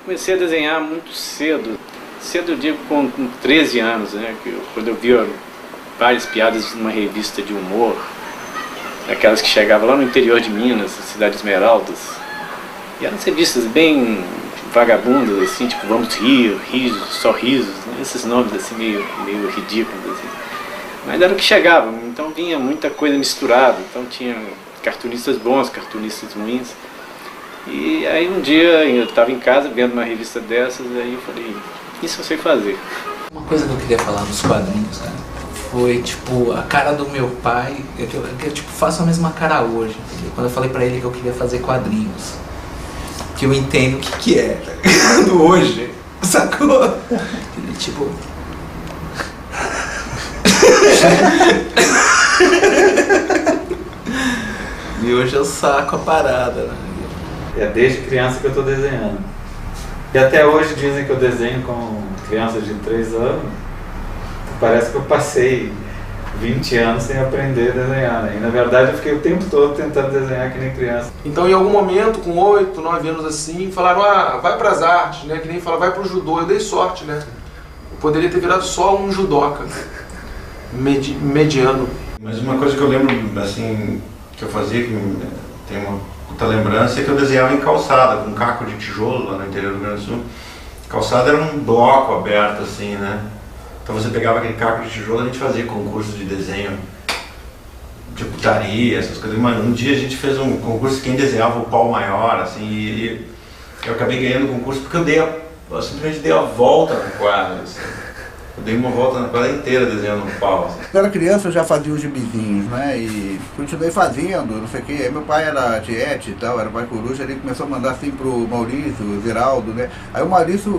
comecei a desenhar muito cedo. Cedo eu digo com 13 anos, né? Quando eu vi várias piadas numa revista de humor, aquelas que chegavam lá no interior de Minas, a cidade de Esmeraldas. E eram revistas bem vagabundas, assim, tipo Vamos Rir, Risos, Sorrisos, né? Esses nomes assim meio ridículos, assim. Mas era o que chegava, então vinha muita coisa misturada, então tinha cartunistas bons, cartunistas ruins. E aí um dia eu estava em casa vendo uma revista dessas, aí eu falei, isso eu sei fazer. Uma coisa que eu queria falar dos quadrinhos, cara, foi tipo a cara do meu pai, eu tipo, faço a mesma cara hoje, quando eu falei pra ele que eu queria fazer quadrinhos. Que eu entendo o que é, tá ligado? Hoje, sacou? Ele tipo... E hoje eu saco a parada, né? É desde criança que eu tô desenhando. E até hoje dizem que eu desenho com crianças de 3 anos. Parece que eu passei 20 anos sem aprender a desenhar, né? E na verdade eu fiquei o tempo todo tentando desenhar que nem criança. Então em algum momento, com 8, 9 anos assim, falaram, vai pras artes, né? Que nem fala, vai pro judô. Eu dei sorte, né? Eu poderia ter virado só um judoca, mediano. Mas uma coisa que eu lembro, assim, que eu fazia, que tem uma puta lembrança, é que eu desenhava em calçada, com caco de tijolo lá no interior do Rio Grande do Sul. Calçada era um bloco aberto, assim, né? Então você pegava aquele caco de tijolo, a gente fazia concurso de desenho de putaria, essas coisas. Mas um dia a gente fez um concurso de quem desenhava o pau maior, assim, e eu acabei ganhando o concurso porque eu simplesmente dei a volta no quadro, assim. Eu dei uma volta na quadra inteira desenhando um pau. Assim. Quando eu era criança eu já fazia os gibizinhos, né? E continuei fazendo, não sei o que. Aí meu pai era tiete e tal, era pai coruja, ele começou a mandar assim pro Maurício, o Ziraldo, né? Aí o Maurício,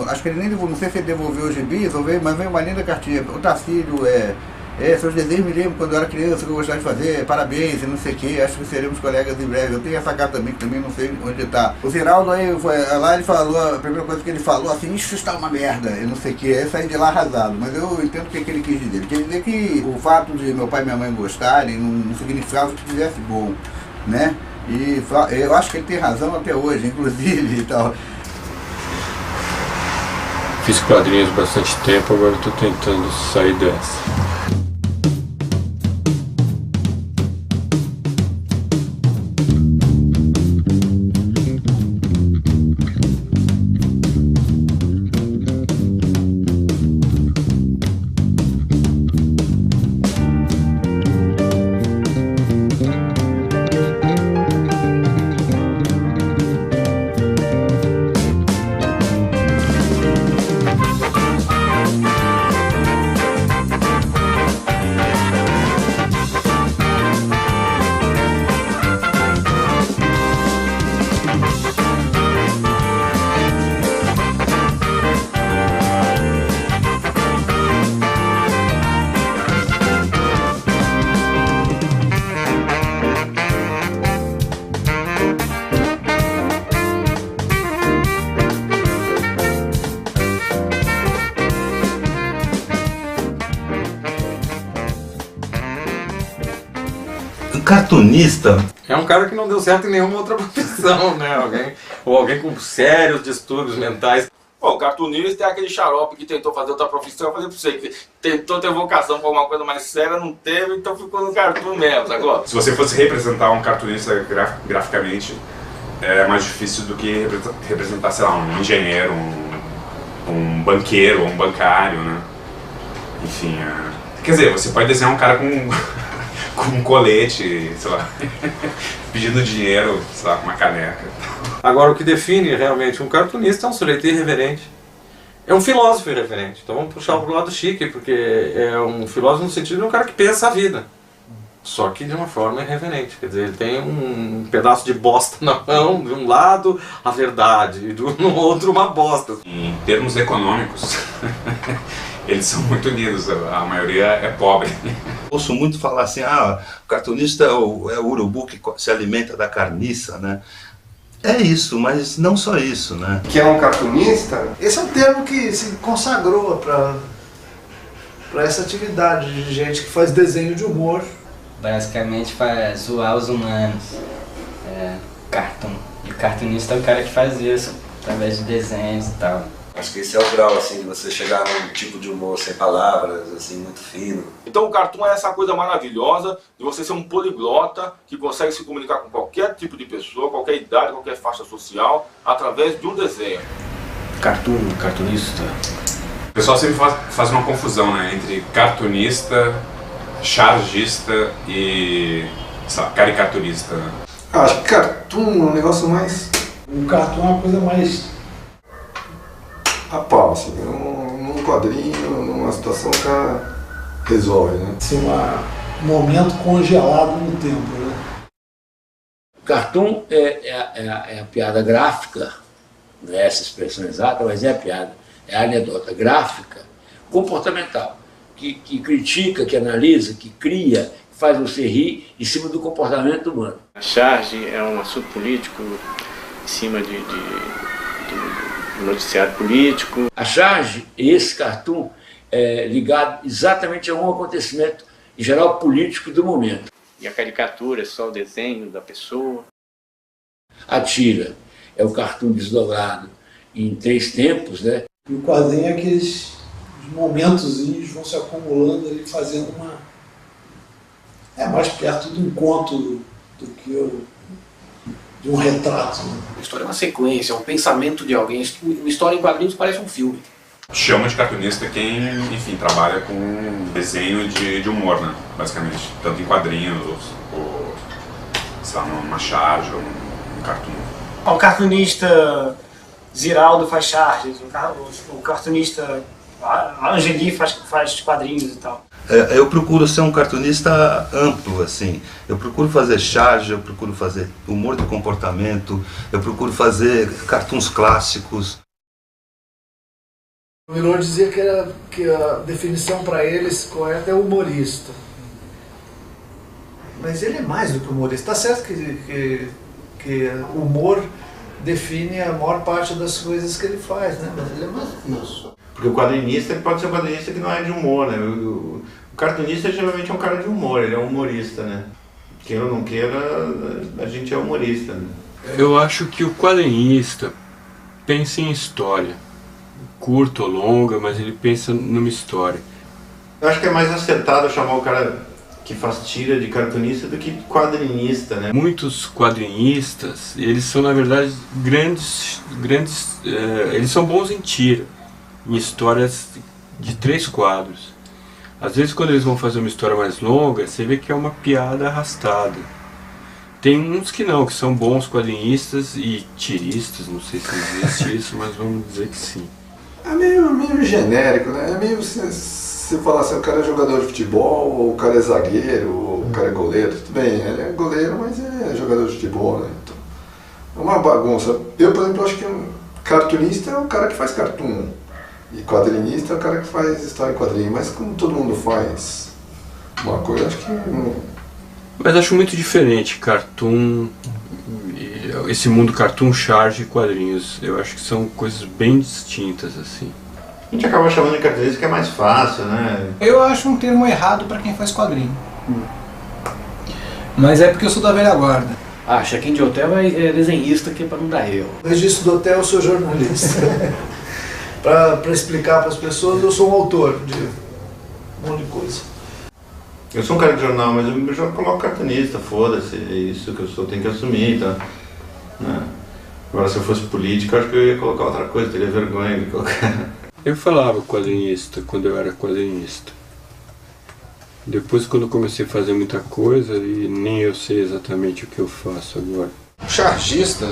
acho que ele nem devolveu, não sei se ele devolveu os gibis, mas veio uma linda cartinha. O Tacílio, seus desenhos me lembro quando eu era criança que eu gostava de fazer, parabéns e não sei o que, acho que seremos colegas em breve. Eu tenho essa carta também, que também não sei onde está. O Ziraldo aí, lá ele falou, a primeira coisa que ele falou assim, isso está uma merda, e não sei o que, aí eu saí de lá arrasado. Mas eu entendo o que ele quis dizer. Ele quis dizer que o fato de meu pai e minha mãe gostarem não significava que fizesse bom, né? E eu acho que ele tem razão até hoje, inclusive e tal. Fiz quadrinhos bastante tempo, agora estou tentando sair dessa. Cartunista é um cara que não deu certo em nenhuma outra profissão, né? Alguém com sérios distúrbios mentais. Pô, o cartunista é aquele xarope que tentou fazer outra profissão. Eu falei pra você que tentou ter vocação pra alguma coisa mais séria, não teve, então ficou no cartoon mesmo, agora. Se você fosse representar um cartunista graficamente, é mais difícil do que representar, sei lá, um engenheiro, um banqueiro, um bancário, né? Enfim, quer dizer, você pode desenhar um cara com um colete, sei lá, pedindo dinheiro, sei lá, com uma caneca. Agora, o que define realmente um cartunista é um sujeito irreverente. É um filósofo irreverente. Então vamos puxar pro lado chique, porque é um filósofo no sentido de um cara que pensa a vida. Só que de uma forma irreverente. Quer dizer, ele tem um pedaço de bosta na mão, de um lado a verdade, e no outro uma bosta. Em termos econômicos, eles são muito unidos, a maioria é pobre. Ouço muito falar assim, o cartunista é o urubu que se alimenta da carniça, né? É isso, mas não só isso, né? Que é um cartunista, esse é um termo que se consagrou para essa atividade de gente que faz desenho de humor. Basicamente para zoar os humanos, cartoon. E o cartunista é o cara que faz isso, através de desenhos e tal. Acho que esse é o grau, assim, de você chegar num tipo de humor sem palavras, assim, muito fino. Então o cartoon é essa coisa maravilhosa de você ser um poliglota que consegue se comunicar com qualquer tipo de pessoa, qualquer idade, qualquer faixa social, através de um desenho. Cartunista. O pessoal sempre faz uma confusão, né, entre cartunista, chargista e, sei lá, caricaturista. Acho que cartoon é um negócio mais... O cartoon é uma coisa mais... a pau, assim, num quadrinho, numa situação, o cara resolve, né? Assim, um momento congelado no tempo, né? O cartoon é a piada gráfica, não é essa expressão exata, mas é a piada, é a anedota gráfica, comportamental, que critica, que analisa, que cria, que faz você rir em cima do comportamento humano. A charge é um assunto político em cima de noticiário político. A charge, esse cartoon, é ligado exatamente a um acontecimento, em geral, político do momento. E a caricatura é só o desenho da pessoa. A tira é o cartoon desdobrado em 3 tempos, né? E o quadrinho é aqueles momentozinhos vão se acumulando ali, fazendo uma... É mais perto de um conto do que de um retrato. Né? A história é uma sequência, é um pensamento de alguém. Uma história em quadrinhos parece um filme. Chama de cartunista quem, enfim, trabalha com desenho de humor, né, basicamente. Tanto em quadrinhos, ou sei lá, numa charge, ou num cartoon. O cartunista Ziraldo faz charges, o cartunista Angeli faz quadrinhos e tal. Eu procuro ser um cartunista amplo, assim. Eu procuro fazer charge, eu procuro fazer humor de comportamento, eu procuro fazer cartoons clássicos. O Milor dizia que a definição para eles correta é humorista. Mas ele é mais do que humorista. Está certo que o humor define a maior parte das coisas que ele faz, né? Mas ele é mais do que isso. Porque o quadrinista ele pode ser um quadrinista que não é de humor, né? O cartunista geralmente é um cara de humor, ele é um humorista, né? Queira ou não queira, a gente é humorista, né? Eu acho que o quadrinista pensa em história. Curta ou longa, mas ele pensa numa história. Eu acho que é mais acertado chamar o cara que faz tira de cartunista do que quadrinista, né? Muitos quadrinistas, eles são na verdade grandes eles são bons em tira, em histórias de 3 quadros. Às vezes quando eles vão fazer uma história mais longa, você vê que é uma piada arrastada. Tem uns que não, que são bons quadrinistas e tiristas, não sei se existe isso, mas vamos dizer que sim. É meio genérico, né? É meio se falar assim, o cara é jogador de futebol, ou o cara é zagueiro, ou o cara é goleiro. Tudo bem, ele é goleiro, mas é jogador de futebol, né? Então, é uma bagunça. Eu, por exemplo, acho que um cartunista é o cara que faz cartoon. E quadrinista é o cara que faz história em quadrinho. Mas como todo mundo faz uma coisa, acho que não... Mas acho muito diferente cartoon, esse mundo cartoon, charge e quadrinhos. Eu acho que são coisas bem distintas, assim. A gente acaba chamando de cartunista que é mais fácil, né? Eu acho um termo errado para quem faz quadrinho. Mas é porque eu sou da velha guarda. Ah, check-in de hotel é desenhista aqui para não dar erro. No registro do hotel eu sou jornalista. Para explicar para as pessoas, eu sou um autor de um monte de coisa. Eu sou um cara de jornal, mas eu já coloco cartunista, foda-se, é isso que eu sou, tenho que assumir, tá? Né? Agora se eu fosse político, eu acho que eu ia colocar outra coisa, teria vergonha de colocar. Eu falava quadrinista quando eu era quadrinista. Depois quando eu comecei a fazer muita coisa, e nem eu sei exatamente o que eu faço agora. Chargista,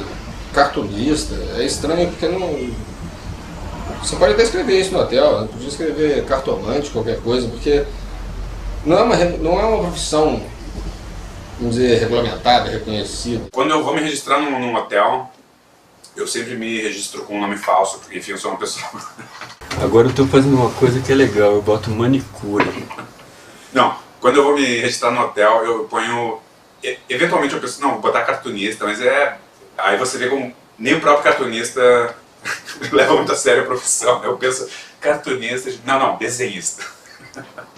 cartunista, é estranho porque não... Você pode até escrever isso no hotel, né? Podia escrever cartomante, qualquer coisa, porque não é uma profissão, vamos dizer, regulamentada, reconhecida. Quando eu vou me registrar num hotel, eu sempre me registro com um nome falso, porque enfim, eu sou uma pessoa... Agora eu tô fazendo uma coisa que é legal, eu boto manicure. Não, quando eu vou me registrar no hotel, eu ponho... Eventualmente eu penso, não, vou botar cartunista, mas é... Aí você vê como nem o próprio cartunista leva muito a sério a profissão. Eu penso, cartunista... Não, desenhista.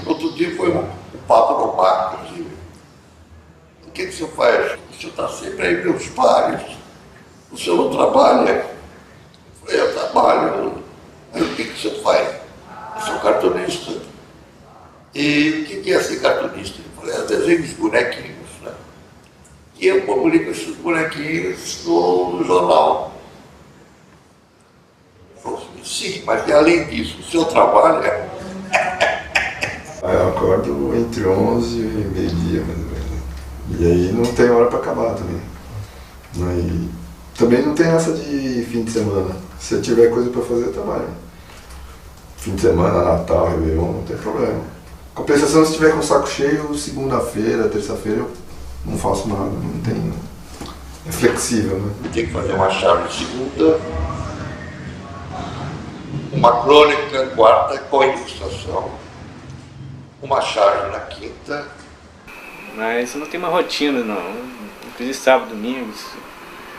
Outro dia foi um papo no bar, inclusive. O que você faz? Você está sempre aí, meus pares. O senhor não trabalha? Eu falei, eu trabalho. Aí o que você faz? Eu sou cartunista. E o que é ser cartunista? Eu falei, eu desenho os bonequinhos, né? E eu publico esses bonequinhos no jornal. Eu falei, sim, mas além disso, o seu trabalho é... Eu acordo entre 11 e meio-dia, mais ou menos. E aí não tem hora para acabar também. Aí, também não tem essa de fim de semana. Se eu tiver coisa para fazer, eu trabalho. Fim de semana, Natal, Réveillon, não tem problema. Compensação, se tiver com o saco cheio, segunda-feira, terça-feira, eu não faço nada, não tem... É flexível, né? Tem que fazer uma chave segunda, uma crônica quarta com ilustração, uma charge na quinta. Mas não tem uma rotina, não. Inclusive sábado, domingo,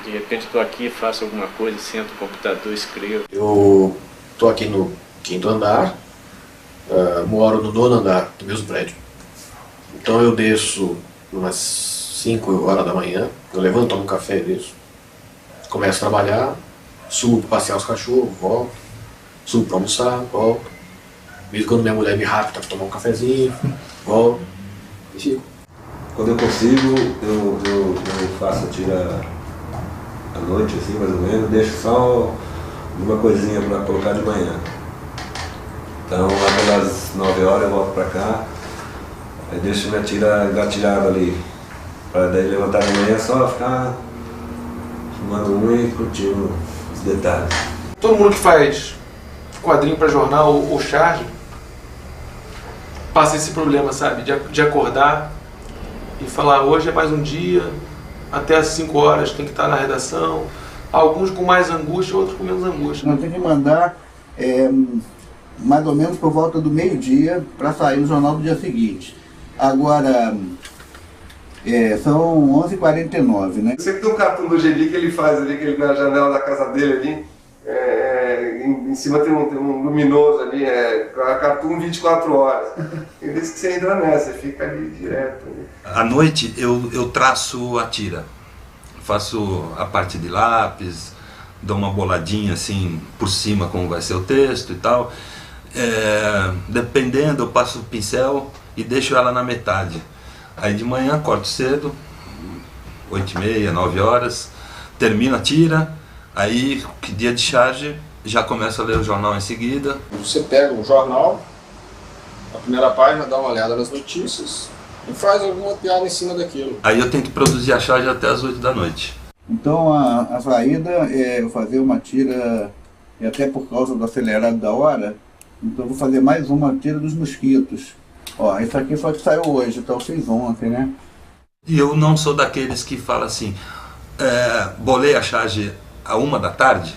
de repente estou aqui, faço alguma coisa, sento no computador, escrevo. Eu estou aqui no 5º andar, moro no 9º andar do mesmo prédio. Então eu desço umas 5 horas da manhã, eu levanto, tomo um café e desço. Começo a trabalhar, subo para passear os cachorros, volto, subo para almoçar, volto. Mesmo quando minha mulher me rapta para tomar um cafezinho, volto e fico. Quando eu consigo, eu faço a tira à noite, assim, mais ou menos, deixo só uma coisinha para colocar de manhã. Então, lá pelas 9 horas eu volto para cá, aí deixo minha tira engatilhada ali, para daí levantar de manhã só ficar fumando e curtindo os detalhes. Todo mundo que faz quadrinho para jornal ou charge passa esse problema, sabe? De acordar e falar, hoje é mais um dia, até às 5 horas tem que estar na redação. Alguns com mais angústia, outros com menos angústia. Nós temos que mandar mais ou menos por volta do meio-dia para sair no jornal do dia seguinte. Agora, são 11h49, né? Eu sempre tem um cartoon do Geli que ele faz ali, que ele na janela da casa dele ali, em cima tem um luminoso ali, cartoon 24 horas. Ele diz que você entra nessa, você fica ali direto. À noite eu traço a tira, faço a parte de lápis, dou uma boladinha assim por cima como vai ser o texto e tal. Dependendo, eu passo o pincel e deixo ela na metade. Aí de manhã acordo cedo, 8h30, 9 horas, termino a tira, aí dia de charge já começo a ler o jornal em seguida. Você pega um jornal, a primeira página, dá uma olhada nas notícias e faz alguma piada em cima daquilo. Aí eu tenho que produzir a charge até as 8 da noite. Então a saída é fazer uma tira, e até por causa do acelerado da hora, então eu vou fazer mais uma tira dos mosquitos. Ó, isso aqui foi que saiu hoje, então eu fiz ontem, né? E eu não sou daqueles que falam assim, bolei a charge à 1 da tarde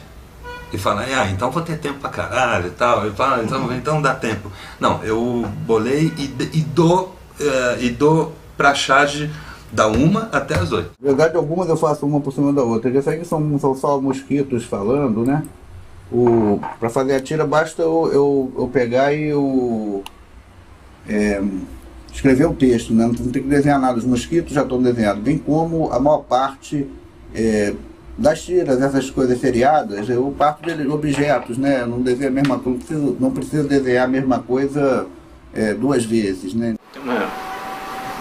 e falam, então vou ter tempo pra caralho e tal, eu falo, então dá tempo. Não, eu bolei e dou pra charge da 1 até as 8. Na verdade, algumas eu faço uma por cima da outra. Isso aqui são só mosquitos falando, né? Para fazer a tira basta eu pegar e escrever o texto, né? Não tem que desenhar nada. Os mosquitos já estão desenhados, bem como a maior parte das tiras, essas coisas seriadas, eu parto de objetos, né? Eu não desenho a mesma coisa, não preciso desenhar a mesma coisa 2 vezes, né? Tem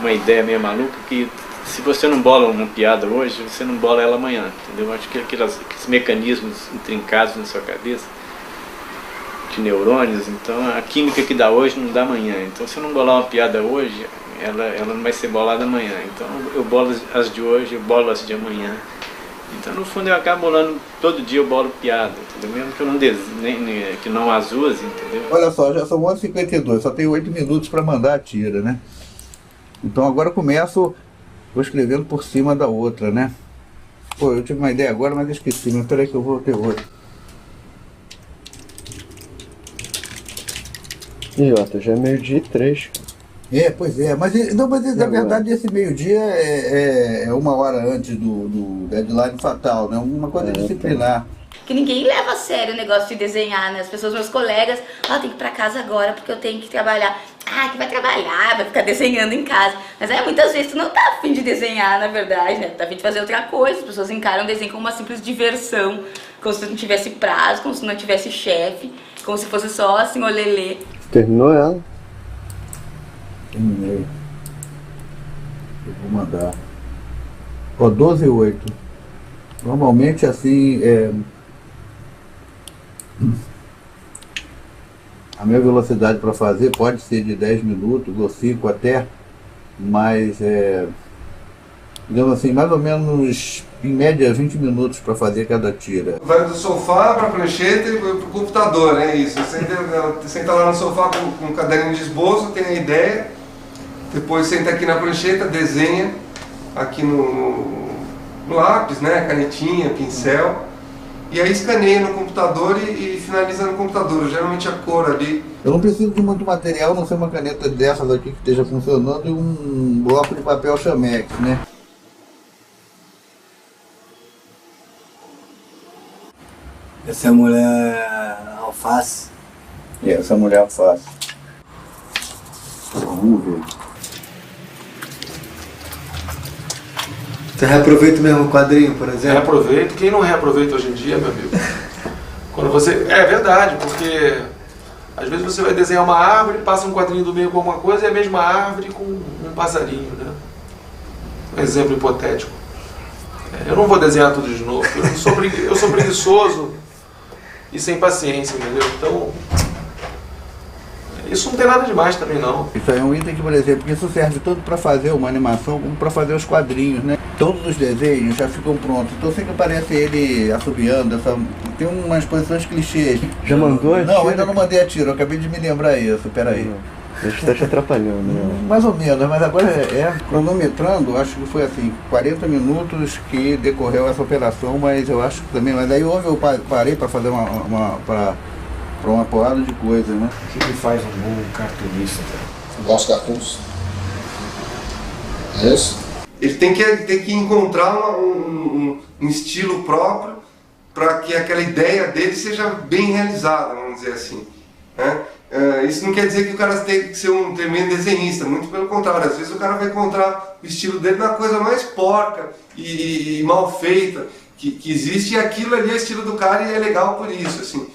uma ideia meio maluca que se você não bola uma piada hoje, você não bola ela amanhã, entendeu? Acho que aqueles mecanismos intrincados na sua cabeça, de neurônios, então a química que dá hoje não dá amanhã. Então se eu não bolar uma piada hoje, ela não vai ser bolada amanhã. Então eu bolo as de hoje, eu bolo as de amanhã. Então no fundo eu acabo bolando, todo dia eu bolo piada, entendeu? Mesmo que eu não desenhe, que não as use, entendeu? Olha só, já são 11h52, só tenho 8 minutos para mandar a tira, né? Então agora eu começo, vou escrevendo por cima da outra, né? Pô, eu tive uma ideia agora, mas esqueci, mas peraí que eu vou ter outra. Jota, já é 12h03. Pois é, mas na verdade esse meio-dia é 1 hora antes do deadline fatal, né? Uma coisa disciplinar. Que ninguém leva a sério o negócio de desenhar, né? As pessoas, meus colegas, tem que ir pra casa agora porque eu tenho que trabalhar. que vai trabalhar, vai ficar desenhando em casa. Mas muitas vezes tu não tá a fim de desenhar, na verdade, né? Tu tá a fim de fazer outra coisa. As pessoas encaram o desenho como uma simples diversão, como se não tivesse prazo, como se não tivesse chefe, como se fosse só assim, olelê. Terminou ela? Terminei. Eu vou mandar. Ó, 12:08. Normalmente assim, a minha velocidade para fazer pode ser de 10 minutos ou 5 até, mas digamos assim, mais ou menos em média 20 minutos para fazer cada tira. Vai do sofá para a prancheta e para o computador, é isso. Senta lá no sofá com um caderninho de esboço, tem a ideia, depois senta aqui na prancheta, desenha aqui no lápis, né, canetinha, pincel, e aí escaneia no computador e finaliza no computador. Geralmente a cor ali. Eu não preciso de muito material, não ser uma caneta dessas aqui que esteja funcionando e um bloco de papel Chamex, né? Essa é a mulher alface? Essa mulher alface. Vamos ver. Você reaproveita o mesmo quadrinho, por exemplo? Reaproveito. Quem não reaproveita hoje em dia, meu amigo? Quando você... É verdade, porque às vezes você vai desenhar uma árvore, passa um quadrinho do meio com alguma coisa e a mesma árvore com um passarinho, né? Um exemplo hipotético. Eu não vou desenhar tudo de novo. Eu sou preguiçoso e sem paciência, entendeu? Então, isso não tem nada demais também, não. Isso aí é um item que, por exemplo, isso serve tanto para fazer uma animação como para fazer os quadrinhos, né? Todos os desenhos já ficam prontos. Então sempre aparece ele assobiando, tem umas posições clichês. Já mandou a tira? Não, ainda não mandei a tira, eu acabei de me lembrar isso, peraí. Isso está te atrapalhando, né? Mais ou menos, mas agora cronometrando, acho que foi assim, 40 minutos que decorreu essa operação, mas eu acho que também, mas aí eu parei para fazer uma porrada de coisa, né? O que faz um bom cartunista? Bons cartoons. É isso? Ele tem que encontrar um estilo próprio para que aquela ideia dele seja bem realizada, vamos dizer assim, né? Isso não quer dizer que o cara tem que ser um tremendo desenhista, muito pelo contrário. Às vezes o cara vai encontrar o estilo dele na coisa mais porca e mal feita que existe, e aquilo ali é o estilo do cara e é legal por isso, assim.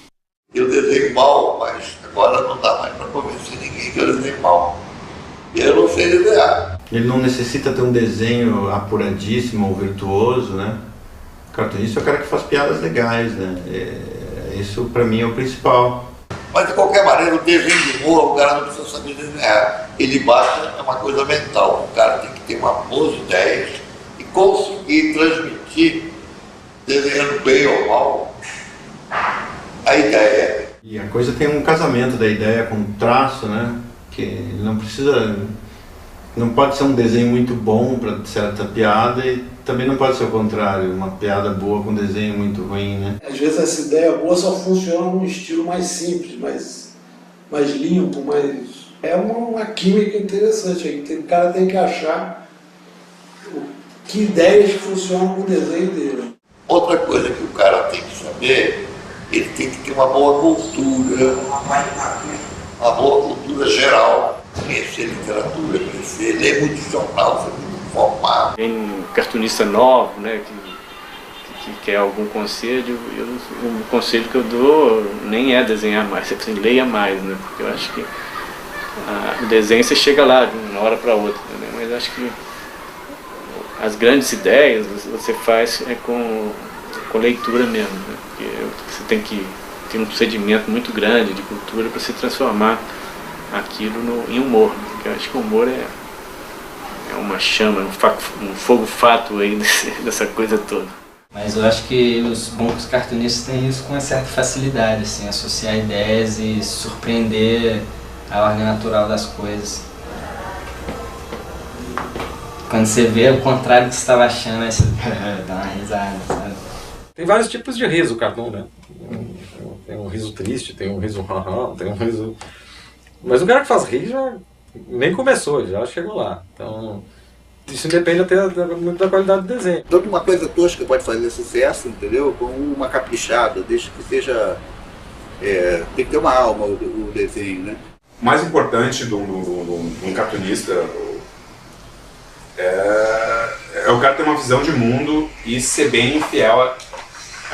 Eu desenho mal, mas agora não dá mais para convencer ninguém que eu desenho mal. E eu não sei desenhar. Ele não necessita ter um desenho apuradíssimo ou virtuoso, né? O cartunista é o cara que faz piadas legais, né? Isso para mim é o principal. Mas de qualquer maneira, o desenho de humor, o cara não precisa saber desenhar. Ele basta, é uma coisa mental. O cara tem que ter uma boas ideias e conseguir transmitir, desenhando bem ou mal, a ideia. E a coisa tem um casamento da ideia com o traço, né? Que ele não precisa... Não pode ser um desenho muito bom para certa piada e também não pode ser o contrário, uma piada boa com um desenho muito ruim, né? Às vezes essa ideia boa só funciona num estilo mais simples, mais limpo, é uma química interessante. O cara tem que achar que ideias funcionam com o desenho dele. Outra coisa que o cara tem que saber, ele tem que ter uma boa cultura, uma boa cultura geral. Conhecer literatura, ler muito jornal, ser muito informado. Tem um cartunista novo, né, que quer algum conselho, o conselho que eu dou nem é desenhar mais, você leia mais, né, porque eu acho que o desenho você chega lá de uma hora para outra, né, mas acho que as grandes ideias você faz com leitura mesmo, né, porque você tem que ter um procedimento muito grande de cultura para se transformar aquilo em humor, porque eu acho que o humor é uma chama, um fogo fato aí dessa coisa toda. Mas eu acho que os bons cartunistas têm isso com uma certa facilidade, assim, associar ideias e surpreender a ordem natural das coisas. Quando você vê o contrário do que você estava achando, aí você dá uma risada, sabe? Tem vários tipos de riso, cartoon, né? Tem um riso triste, tem um riso tem um riso... Mas o cara que faz rir já nem começou, já chegou lá. Então, isso depende até muito da qualidade do desenho. Tanto uma coisa tosca pode fazer sucesso, entendeu? Como uma caprichada, desde que seja... tem que ter uma alma o desenho, né? O mais importante de um cartunista é o cara ter uma visão de mundo e ser bem fiel a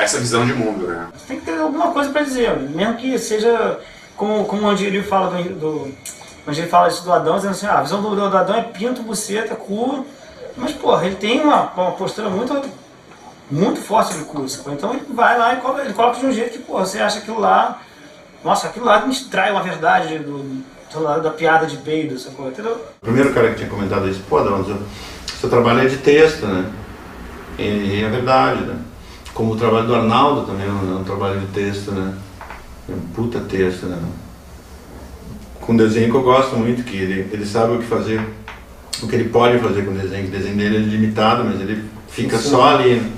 essa visão de mundo, né? Tem que ter alguma coisa para dizer, mesmo que seja como o Angeli fala onde ele fala isso do Adão, dizendo assim, a visão do Adão é pinto, buceta, cu, mas porra, ele tem uma postura muito forte de cu, então ele vai lá e ele coloca de um jeito que, porra, você acha aquilo lá, nossa, aquilo lá me trai uma verdade da piada de peido, sacou? Entendeu? O primeiro cara que tinha comentado isso, pô, Adão, seu trabalho é de texto, né? E é verdade, né? Como o trabalho do Arnaldo também é um trabalho de texto, né? É um puta texto, né? Com desenho que eu gosto muito, que ele sabe o que fazer, o que ele pode fazer com o desenho, que o desenho dele é limitado, mas ele fica só ali, né?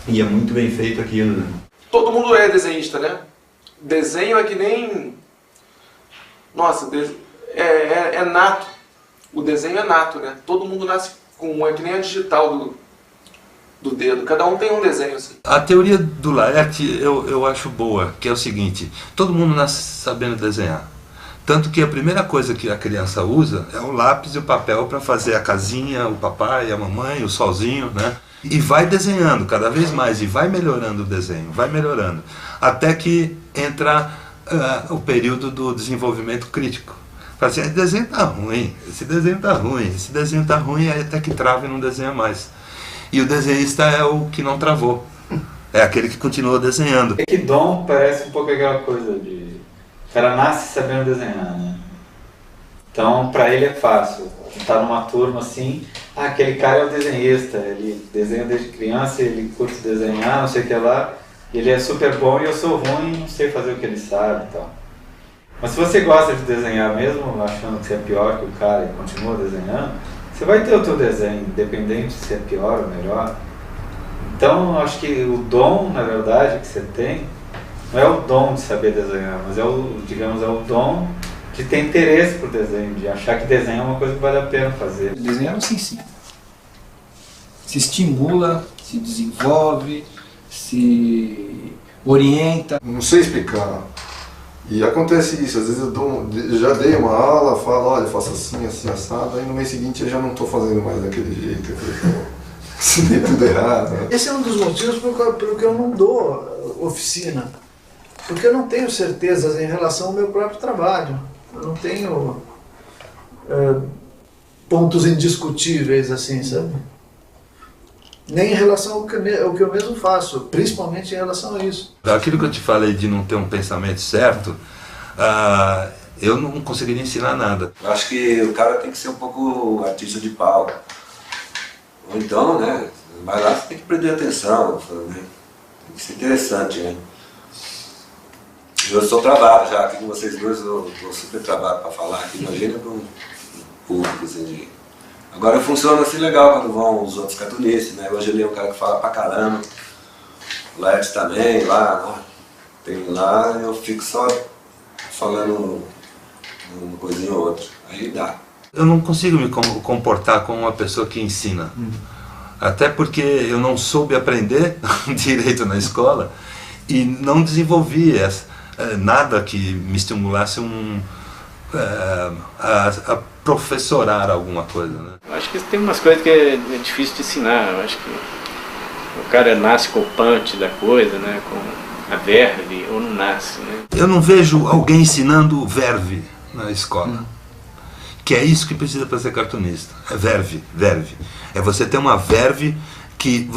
E é muito bem feito aquilo, né? Todo mundo é desenhista, né? Desenho é que nem... Nossa, é nato. O desenho é nato, né? Todo mundo nasce com... É que nem a digital do dedo. Cada um tem um desenho assim. A teoria do Laerte eu acho boa, que é o seguinte: todo mundo nasce sabendo desenhar. Tanto que a primeira coisa que a criança usa é o lápis e o papel para fazer a casinha, o papai, a mamãe, o solzinho, né? E vai desenhando cada vez mais e vai melhorando o desenho, vai melhorando. Até que entra o período do desenvolvimento crítico. Fala assim, esse desenho tá ruim, esse desenho tá ruim, esse desenho tá ruim, aí até que trava e não desenha mais. E o desenhista é o que não travou, é aquele que continua desenhando. É que dom parece um pouco aquela coisa de... O cara nasce sabendo desenhar, né? Então, pra ele é fácil. Tá numa turma assim, aquele cara é o desenhista, ele desenha desde criança, ele curte desenhar, não sei o que lá, ele é super bom e eu sou ruim, não sei fazer o que ele sabe e tal. Mas se você gosta de desenhar mesmo, achando que você é pior que o cara e continua desenhando, você vai ter o teu desenho, independente se é pior ou melhor. Então, eu acho que o dom, na verdade, que você tem, não é o dom de saber desenhar, mas é o, digamos, é o dom de ter interesse por desenho, de achar que desenho é uma coisa que vale a pena fazer. Desenhar não se ensina. Se estimula, se desenvolve, se orienta. Não sei explicar. E acontece isso, às vezes eu já dei uma aula, falo, olha, faço assim, assim, assado, aí no mês seguinte eu já não estou fazendo mais daquele jeito. Ensinei tudo errado. Né? Esse é um dos motivos pelo que eu não dou oficina. Porque eu não tenho certezas em relação ao meu próprio trabalho. Eu não tenho pontos indiscutíveis, assim, sabe? Nem em relação ao que eu mesmo faço, principalmente em relação a isso. Aquilo que eu te falei de não ter um pensamento certo, eu não conseguiria ensinar nada. Eu acho que o cara tem que ser um pouco artista de palco. Ou então, né, mas lá você tem que prender atenção, né? Tem que ser interessante, né? Eu sou travado já, aqui com vocês dois, eu super travado para falar aqui, imagina para um público assim de... Agora funciona assim legal quando vão os outros cartunistas, né? Hoje ele é um cara que fala pra caramba, o Laerte também, lá, tem lá, eu fico só falando uma coisinha ou outra, aí dá. Eu não consigo me comportar como uma pessoa que ensina, até porque eu não soube aprender direito na escola e não desenvolvi nada que me estimulasse a professorar alguma coisa, né? Eu acho que tem umas coisas que é difícil de ensinar. Eu acho que o cara nasce com o punch da coisa, né? Com a verve, ou não nasce, né? Eu não vejo alguém ensinando verve na escola. Que é isso que precisa para ser cartunista. É verve. É você ter uma verve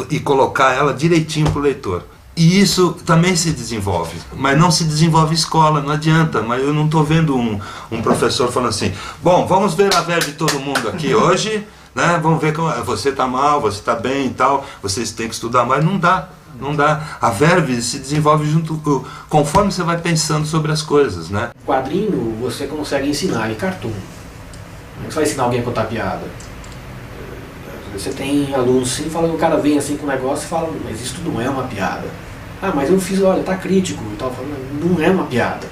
e colocar ela direitinho para o leitor. E isso também se desenvolve, mas não se desenvolve em escola, não adianta. Mas eu não estou vendo um professor falando assim, bom, vamos ver a verve de todo mundo aqui hoje, né? Vamos ver como você está mal, você está bem e tal, vocês têm que estudar mais. Não dá. A verve se desenvolve junto, conforme você vai pensando sobre as coisas, né? Quadrinho você consegue ensinar, e cartoon. Você vai ensinar alguém a contar piada. Você tem alunos sim falando, o cara vem assim com um negócio e fala, mas isso não é uma piada. Ah, mas eu fiz, olha, tá crítico e tal, falando, não é uma piada.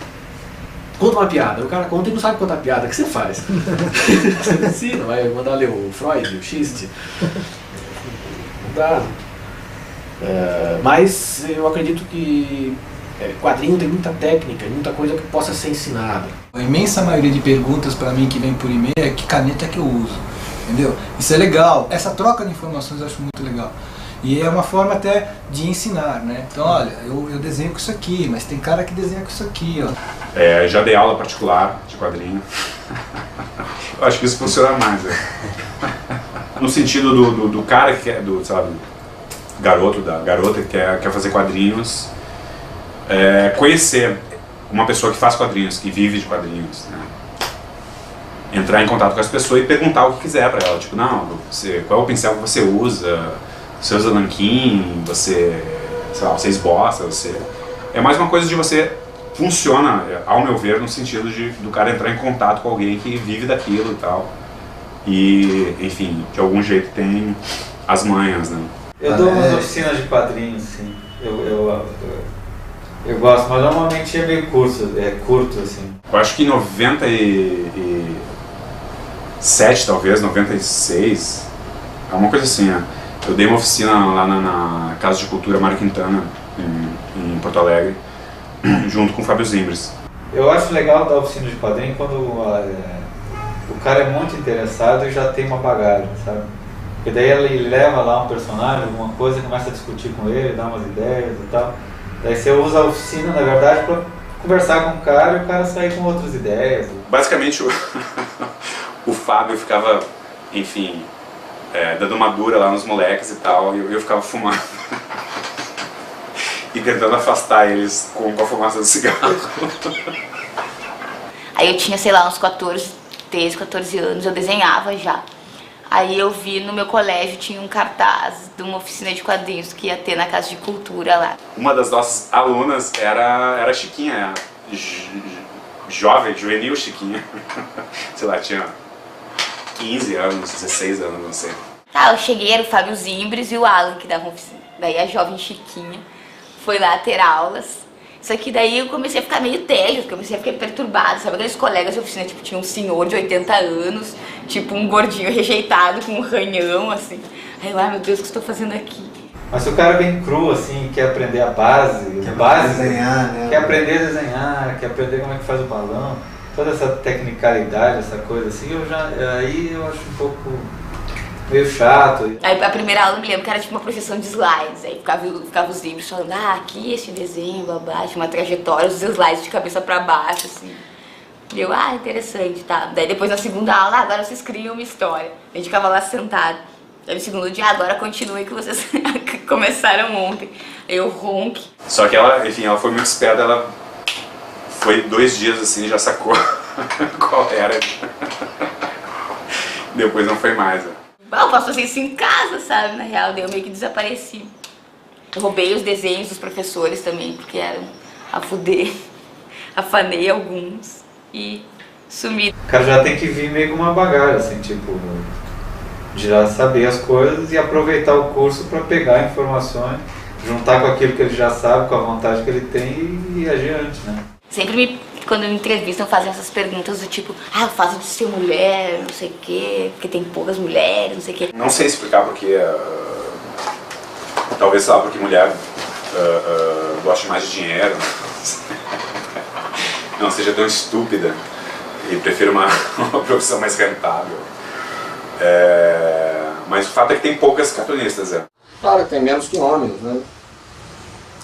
Conta uma piada, o cara conta e não sabe contar piada, o que você faz? Você não ensina, vai mandar ler o Freud, o Schist. Não dá. Mas eu acredito que Quadrinho tem muita técnica, muita coisa que possa ser ensinada. A imensa maioria de perguntas para mim que vem por e-mail é que caneta que eu uso, entendeu? Isso é legal, essa troca de informações eu acho muito legal. E é uma forma até de ensinar, né? Então, olha, eu desenho com isso aqui, mas tem cara que desenha com isso aqui, ó. Já dei aula particular de quadrinho. Eu acho que isso funciona mais, né? No sentido do cara que quer, do garoto, da garota que quer fazer quadrinhos, conhecer uma pessoa que faz quadrinhos, que vive de quadrinhos, né? Entrar em contato com as pessoas e perguntar o que quiser pra ela, tipo, não, qual é o pincel que você usa nanquim, você esboça, É mais uma coisa de você, funciona, ao meu ver, no sentido do cara entrar em contato com alguém que vive daquilo e tal. E, enfim, de algum jeito tem as manhas, né? Eu dou umas oficinas de quadrinhos, sim. Eu gosto, mas normalmente é meio curto, assim. Eu acho que em 97, talvez, 96, é uma coisa assim, né? Eu dei uma oficina lá na Casa de Cultura Mário Quintana, em Porto Alegre, junto com o Fábio Zimbres. Eu acho legal dar oficina de quadrinho quando o cara é muito interessado e já tem uma bagagem, sabe? Porque daí ele leva lá um personagem, alguma coisa, começa a discutir com ele, dá umas ideias e tal. Daí você usa a oficina, na verdade, para conversar com o cara e o cara sair com outras ideias. Basicamente, o Fábio ficava, enfim, dando uma dura lá nos moleques e tal, e eu ficava fumando. E tentando afastar eles com a fumaça do cigarro. Aí eu tinha, sei lá, uns 13, 14 anos, eu desenhava já. Aí eu vi no meu colégio, tinha um cartaz de uma oficina de quadrinhos que ia ter na Casa de Cultura lá. Uma das nossas alunas era a Chiquinha, jovem, juvenil Chiquinha. Sei lá, tinha 15 anos, 16 anos, não sei. Tá, eu cheguei, era o Fábio Zimbres e o Alan que davam oficina. Daí a jovem Chiquinha foi lá ter aulas. Só que daí eu comecei a ficar meio tédio, comecei a ficar perturbada, sabe? Aqueles colegas de oficina, tipo, tinha um senhor de 80 anos, tipo um gordinho rejeitado com um ranhão, assim. Aí eu, ai meu Deus, o que estou fazendo aqui? Mas se o cara vem cru, assim, quer aprender a base, desenhar, né? Quer aprender a desenhar, quer aprender como é que faz o balão, toda essa tecnicalidade, essa coisa assim, aí eu acho um pouco meio chato. Aí a primeira aula eu me lembro que era tipo uma projeção de slides, aí ficava os livros falando, aqui esse desenho, babá, tinha uma trajetória, os slides de cabeça pra baixo, assim. E eu, interessante, tá. Daí depois na segunda aula, agora vocês criam uma história. A gente ficava lá sentado. Aí no segundo dia, agora continue que vocês começaram ontem. Aí eu ronque. Só que ela, enfim, ela foi muito esperta, ela foi 2 dias assim, já sacou qual era. Depois não foi mais, né? Eu posso fazer isso em casa, sabe? Na real, daí eu meio que desapareci. Eu roubei os desenhos dos professores também, porque eram a fuder. Afanei alguns e sumi. O cara já tem que vir meio com uma bagagem, assim, tipo, de já saber as coisas e aproveitar o curso para pegar informações, juntar com aquilo que ele já sabe, com a vontade que ele tem e ir adiante, né? Sempre quando me entrevistam, fazem essas perguntas do tipo, o fato de ser mulher, não sei o quê, porque tem poucas mulheres, não sei o quê. Não sei explicar porque, talvez, sei lá, porque mulher goste mais de dinheiro, não seja tão estúpida e prefira uma profissão mais rentável. Mas o fato é que tem poucas cartunistas. Claro que tem menos que homens, né?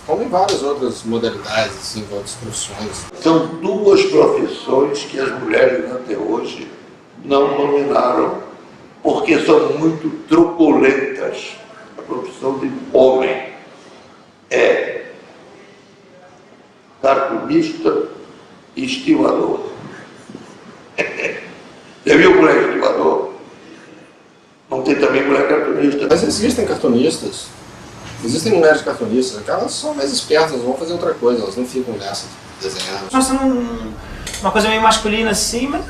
Como em várias outras modalidades, assim, outras profissões. São 2 profissões que as mulheres até hoje não dominaram, porque são muito truculentas. A profissão de homem é cartunista e estivador. Já viu mulher estivador? Não tem também mulher cartunista. Mas existem cartunistas. Existem mulheres cartunistas, elas são mais espertas, vão fazer outra coisa, elas não ficam nessa, desenhando. Nós somos uma coisa meio masculina assim, mas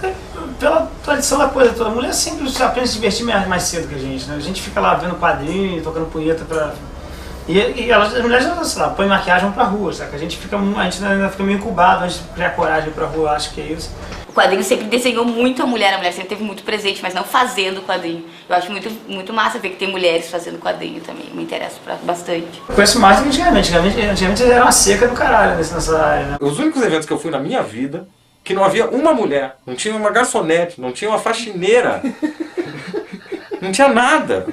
pela tradição da coisa toda. A mulher sempre aprende a se divertir mais cedo que a gente, né? A gente fica lá vendo quadrinho, tocando punheta pra... E as mulheres, sei lá, põem maquiagem pra rua, sabe? A gente ainda fica meio incubado antes de criar coragem pra rua, acho que é isso. quadrinho sempre desenhou muito a mulher sempre teve muito presente, mas não fazendo quadrinho. Eu acho muito massa ver que tem mulheres fazendo quadrinho também, me interessa bastante. Eu conheço mais do que antigamente era uma seca do caralho nessa área, né? Os únicos eventos que eu fui na minha vida, que não havia uma mulher, não tinha uma garçonete, não tinha uma faxineira, não tinha nada.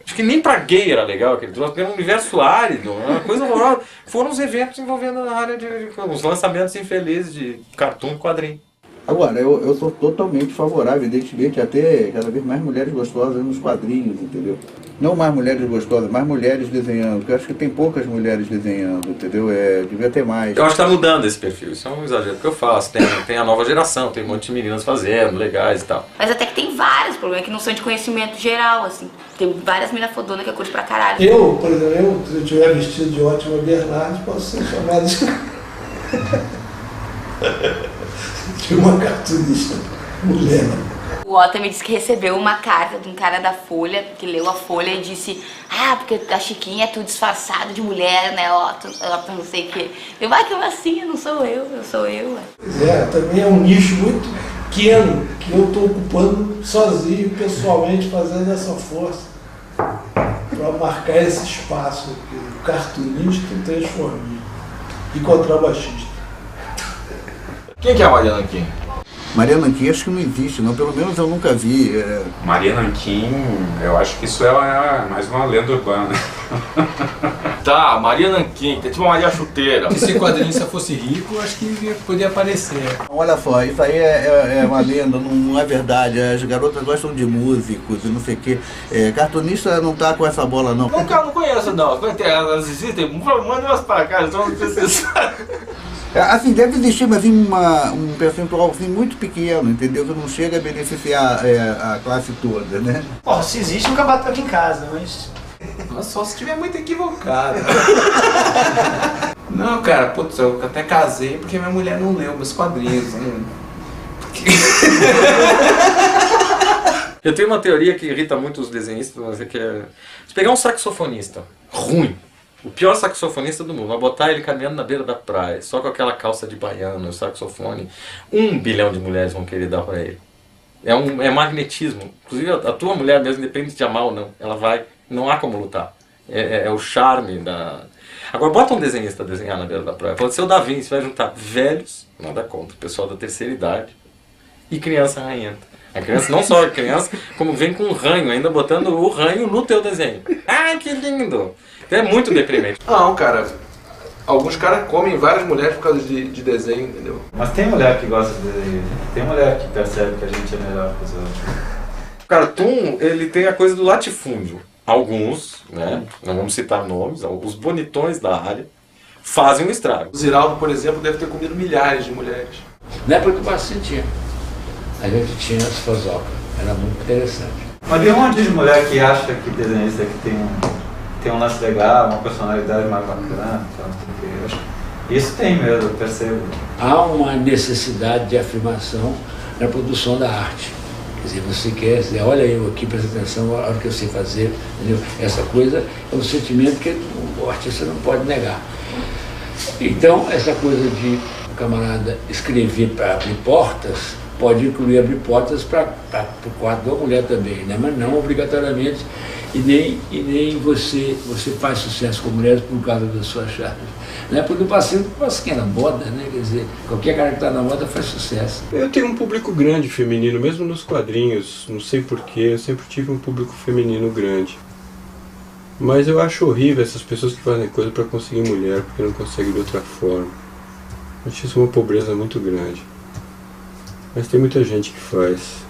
Acho que nem pra gay era legal aquele troço, porque era um universo árido, uma coisa horrorosa. Foram os eventos envolvendo a área de os lançamentos infelizes de cartoon e quadrinho. Agora, eu sou totalmente favorável, evidentemente, a ter cada vez mais mulheres gostosas nos quadrinhos, entendeu? Não mais mulheres gostosas, mais mulheres desenhando, porque eu acho que tem poucas mulheres desenhando, entendeu? Devia ter mais. Eu acho que está mudando esse perfil, isso é um exagero que eu faço. Tem a nova geração, tem um monte de meninas fazendo, legais e tal. Mas até que tem vários problemas que não são de conhecimento geral, assim. Tem várias meninas fodonas que eu curto pra caralho. Eu, por exemplo, se eu estiver vestido de ótima Bernardes, posso ser chamado de uma cartunista mulher. O Otto me disse que recebeu uma carta de um cara da Folha, que leu a Folha e disse: ah, porque a Chiquinha é tudo disfarçado de mulher, né, Otto não sei o quê. Eu, vai que eu assim, não sou eu sou eu. Pois é, também é um nicho muito pequeno que eu estou ocupando sozinho, pessoalmente, fazendo essa força para marcar esse espaço aqui, o cartunista e transformista e contrabaixista. Quem que é a Maria Nanquim? Maria Nanquim acho que não existe, não. Pelo menos eu nunca vi. Maria Nanquim, eu acho que isso é mais uma lenda urbana. Tá, Maria Nanquim, que é tipo Maria Chuteira. Se esse quadrinista fosse rico, acho que podia aparecer. Olha só, isso aí é uma lenda, não é verdade. As garotas gostam de músicos e não sei o quê. Cartunista não tá com essa bola, não. Não conheço, não. Elas existem? Manda elas pra cá, então não precisa. Assim, deve existir, mas em um percentual assim, muito pequeno, entendeu? Que não chega a beneficiar a classe toda, né? Pô, se existe, nunca bateu aqui em casa, mas... Só se estiver muito equivocado. Não, cara, putz, eu até casei porque minha mulher não leu meus quadrinhos. Eu tenho uma teoria que irrita muito os desenhistas, mas é que se pegar um saxofonista ruim, o pior saxofonista do mundo, vai botar ele caminhando na beira da praia, só com aquela calça de baiano, o saxofone, 1 bilhão de mulheres vão querer dar pra ele. É magnetismo. Inclusive a tua mulher mesmo, independente de te amar ou não, ela vai, não há como lutar. É o charme da... Agora bota um desenhista a desenhar na beira da praia, pode ser o Da Vinci, vai juntar velhos, nada contra, pessoal da terceira idade, e criança ranhenta. A criança, não só a criança, como vem com um ranho, ainda botando o ranho no teu desenho. Ai, que lindo! É muito deprimente. Não, cara. Alguns caras comem várias mulheres por causa de desenho, entendeu? Mas tem mulher que gosta de desenho. Tem mulher que percebe que a gente é melhor que os outros. O cartoon, ele tem a coisa do latifúndio. Alguns, né, não vamos citar nomes, os bonitões da área, fazem um estrago. O Ziraldo, por exemplo, deve ter comido milhares de mulheres. Na época do Passinho tinha. A gente tinha as fosocas. Era muito interessante. Mas tem um monte de mulher que acha que desenhista que tem um lance legal, uma personalidade mais bacana. Isso tem mesmo, eu percebo. Há uma necessidade de afirmação na produção da arte. Quer dizer, você quer dizer, olha eu aqui, presta atenção, olha o que eu sei fazer, entendeu? Essa coisa é um sentimento que o artista não pode negar. Então, essa coisa de o camarada escrever para abrir portas, pode incluir abrir portas para o quarto da mulher também, né? Mas não obrigatoriamente, e nem você faz sucesso com mulheres por causa da sua chave. Né? Porque o passeio é na moda, né? Quer dizer, qualquer cara que está na moda faz sucesso. Eu tenho um público grande feminino, mesmo nos quadrinhos, não sei porquê, eu sempre tive um público feminino grande. Mas eu acho horrível essas pessoas que fazem coisa para conseguir mulher, porque não conseguem de outra forma. Eu acho isso uma pobreza muito grande. Mas tem muita gente que faz.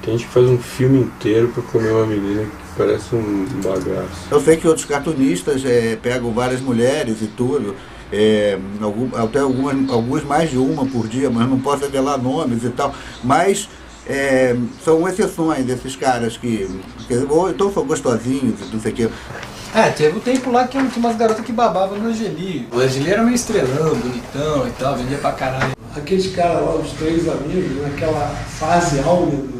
Tem gente que faz um filme inteiro para comer uma menina que parece um bagaço. Eu sei que outros cartunistas pegam várias mulheres e tudo, até alguns mais de uma por dia, mas não posso revelar nomes e tal. Mas são exceções esses caras que ou então são gostosinhos e não sei o que. Teve um tempo lá que tinha umas garotas que babavam no Angeli. O Angeli era meio estrelão, bonitão e tal, vendia pra caralho. Aqueles caras lá, os 3 amigos, naquela fase áurea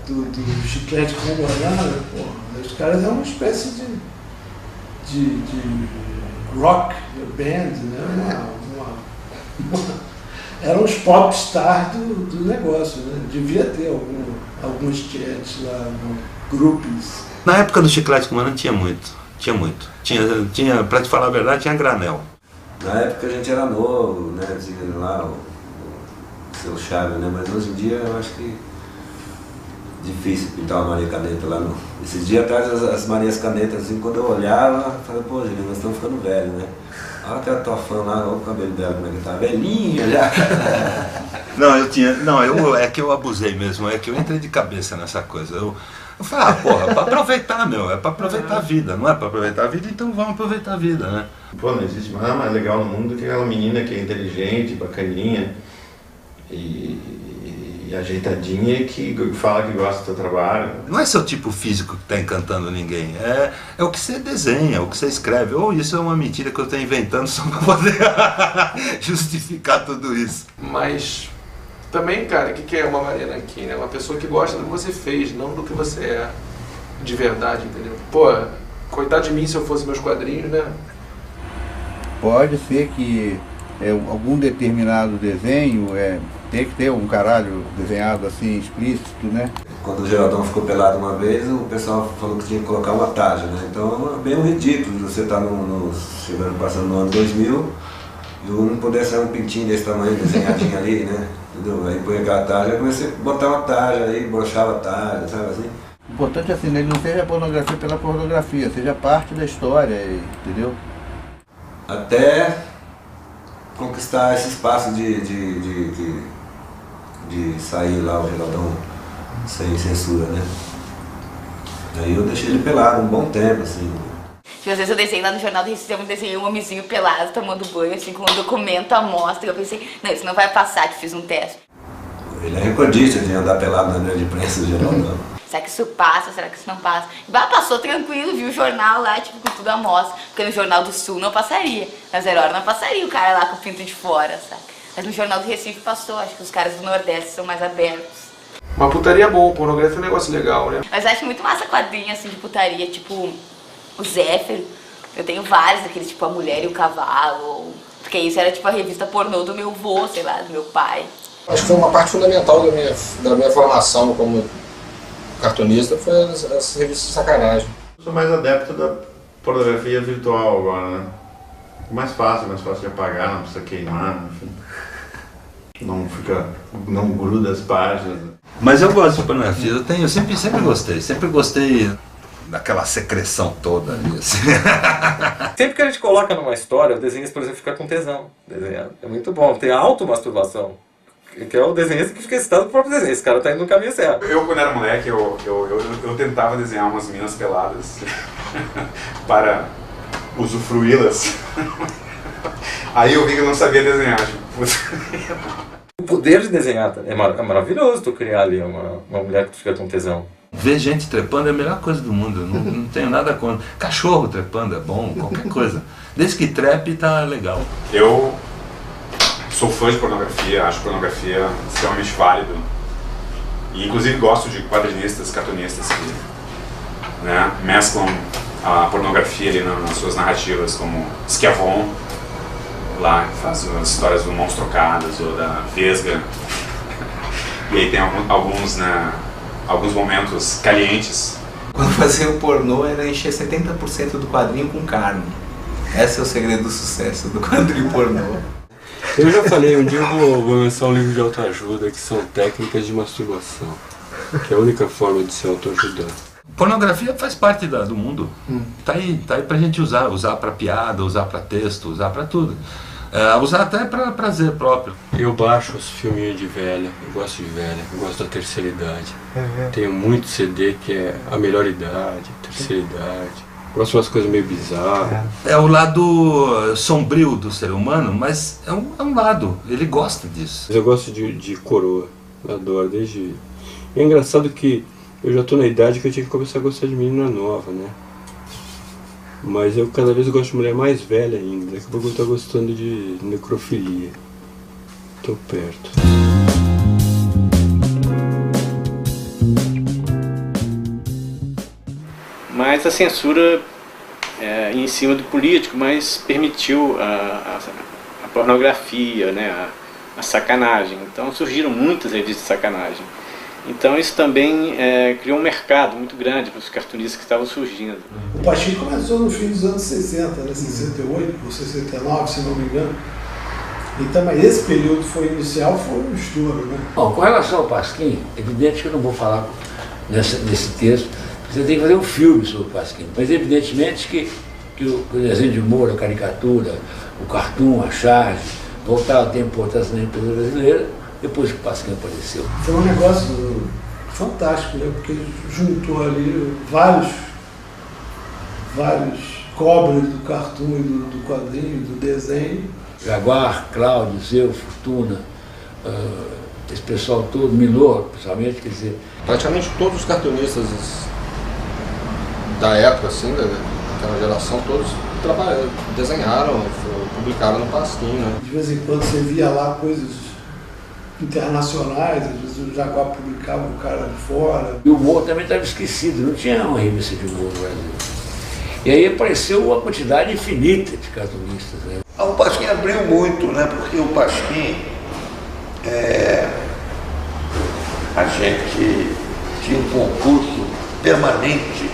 do chiclete com banana, os caras é uma espécie de rock band, né? eram os popstars do negócio, né? Devia ter alguns chats lá no Groupies. Na época do Chiclete com Banana tinha muito. Tinha, pra te falar a verdade, tinha granel. Na época a gente era novo, né? Tinha lá o seu Chaves, né? Mas hoje em dia eu acho que difícil pintar uma Maria Caneta lá no... Esses dias atrás as Marias Canetas, assim, quando eu olhava, eu falei, pô, gente, nós estamos ficando velhos, né? Olha aquela tua fã lá, olha o cabelo dela, como é que tá, velhinha já. É que eu abusei mesmo, é que eu entrei de cabeça nessa coisa. Eu falei, porra, pra aproveitar, é pra aproveitar a vida, não é pra aproveitar a vida, então vamos aproveitar a vida, né? Pô, não existe nada mais legal no mundo do que aquela menina que é inteligente, bacaninha e ajeitadinha e que fala que gosta do seu trabalho. Não é seu tipo físico que está encantando ninguém, é o que você desenha, o que você escreve. Ou isso é uma mentira que eu estou inventando só para poder justificar tudo isso. Mas também, cara, o que é uma Maria Nanquim? É uma pessoa que gosta do que você fez, não do que você é de verdade, entendeu? Pô, coitado de mim se eu fosse meus quadrinhos, né? Pode ser que algum determinado desenho tem que ter um caralho desenhado assim, explícito, né? Quando o Geraldão ficou pelado uma vez, o pessoal falou que tinha que colocar uma tarja, né? Então é bem ridículo você estar passando no ano 2000 e não poder sair um pintinho desse tamanho desenhadinho ali, né? Entendeu? Aí põe aquela tarja, aí comecei a botar uma tarja aí, brochava a tarja, sabe assim? O importante é assim, ele não seja pornografia pela pornografia, seja parte da história, entendeu? Até conquistar esse espaço de sair lá o Geraldão sem censura, né? Aí eu deixei ele pelado um bom tempo, assim. Às vezes eu desenhei lá no Jornal do Recife, eu desenhei um homenzinho pelado tomando banho, assim, com um documento à mostra. Eu pensei, não, isso não vai passar, que fiz um teste. Ele é recordista de andar pelado na grande imprensa do Geraldão. Será que isso passa? Será que isso não passa? Passou tranquilo, viu o jornal lá, tipo, com tudo à mostra. Porque no Jornal do Sul não passaria. Na Zero Hora não passaria o cara lá com o pinto de fora, sabe? Mas no Jornal do Recife passou, acho que os caras do Nordeste são mais abertos. Uma putaria boa, pornografia é um negócio legal, né? Mas eu acho muito massa quadrinho, assim, de putaria, tipo o Zéfiro. Eu tenho vários daqueles, tipo A Mulher e o Cavalo. Porque isso era tipo a revista pornô do meu vô, sei lá, do meu pai. Acho que foi uma parte fundamental da minha formação como cartunista, foi as revistas de sacanagem. Eu sou mais adepto da pornografia virtual agora, né? Mais fácil de apagar, não precisa queimar, enfim. Não gruda as páginas. Mas eu gosto de pornografia, eu sempre gostei daquela secreção toda ali, assim. Sempre que a gente coloca numa história, o desenhista, por exemplo, fica com tesão desenhando. É muito bom, tem a automasturbação. Que é o desenhista que fica excitado pro próprio desenho. Esse cara tá indo no caminho certo. Eu, quando era moleque, eu tentava desenhar umas meninas peladas para usufruí-las. Aí eu vi que eu não sabia desenhar. Tipo... O poder de desenhar é maravilhoso tu criar ali uma mulher que fica com tesão. Ver gente trepando é a melhor coisa do mundo, não tenho nada contra. Cachorro trepando é bom, qualquer coisa. Desde que trepe tá legal. Eu sou fã de pornografia, acho pornografia extremamente válido. E inclusive gosto de quadrinistas, cartunistas que, né, mesclam a pornografia ali nas suas narrativas, como Schiavon, lá que faz as histórias do Mãos Trocadas ou da Vesga. E aí tem alguns momentos calientes. Quando fazia o pornô era encher 70% do quadrinho com carne. Esse é o segredo do sucesso do quadrinho pornô. Eu já falei, um dia eu vou lançar um livro de autoajuda que são técnicas de masturbação, que é a única forma de se autoajudar. Pornografia faz parte do mundo. Tá aí pra gente usar pra piada, usar pra texto, usar pra tudo. Usar até pra prazer próprio. Eu baixo os filminhos de velha, eu gosto de velha, eu gosto da terceira idade. Tenho muito CD que é a melhor idade, terceira idade. Gosto de umas coisas meio bizarras. É o lado sombrio do ser humano, mas é um lado, ele gosta disso. Eu gosto de coroa, adoro desde... E é engraçado que eu já tô na idade que eu tinha que começar a gostar de menina nova, né? Mas eu cada vez gosto de mulher mais velha ainda, daqui a pouco eu tô gostando de necrofilia. Tô perto. Mas a censura em cima do político, mas permitiu a pornografia, né, a sacanagem. Então surgiram muitas revistas de sacanagem. Então isso também criou um mercado muito grande para os cartunistas que estavam surgindo. O Pasquim começou no fim dos anos 60, né? 68 ou 69, se não me engano. Então, mas esse período inicial foi um estouro, né? Bom, com relação ao Pasquim, é evidente que eu não vou falar nesse texto, você tem que fazer um filme sobre o Pasquim. Mas evidentemente que o desenho de humor, a caricatura, o cartoon, a charge, voltaram a ter importância na empresa brasileira depois que o Pasquim apareceu. Foi um negócio fantástico, né? Porque juntou ali vários cobras do cartoon e do quadrinho, do desenho. Jaguar, Cláudio, Zeu, Fortuna, esse pessoal todo, Milor, principalmente, quer dizer... Praticamente todos os cartunistas da época, assim, daquela geração, todos desenharam, publicaram no Pasquim, né? De vez em quando você via lá coisas internacionais, às vezes o Jaguar publicava o cara de fora. E o humor também estava esquecido, não tinha uma revista de humor no Brasil. E aí apareceu uma quantidade infinita de cartunistas, né? O Pasquim abriu muito, né? Porque o Pasquim, a gente tinha um concurso permanente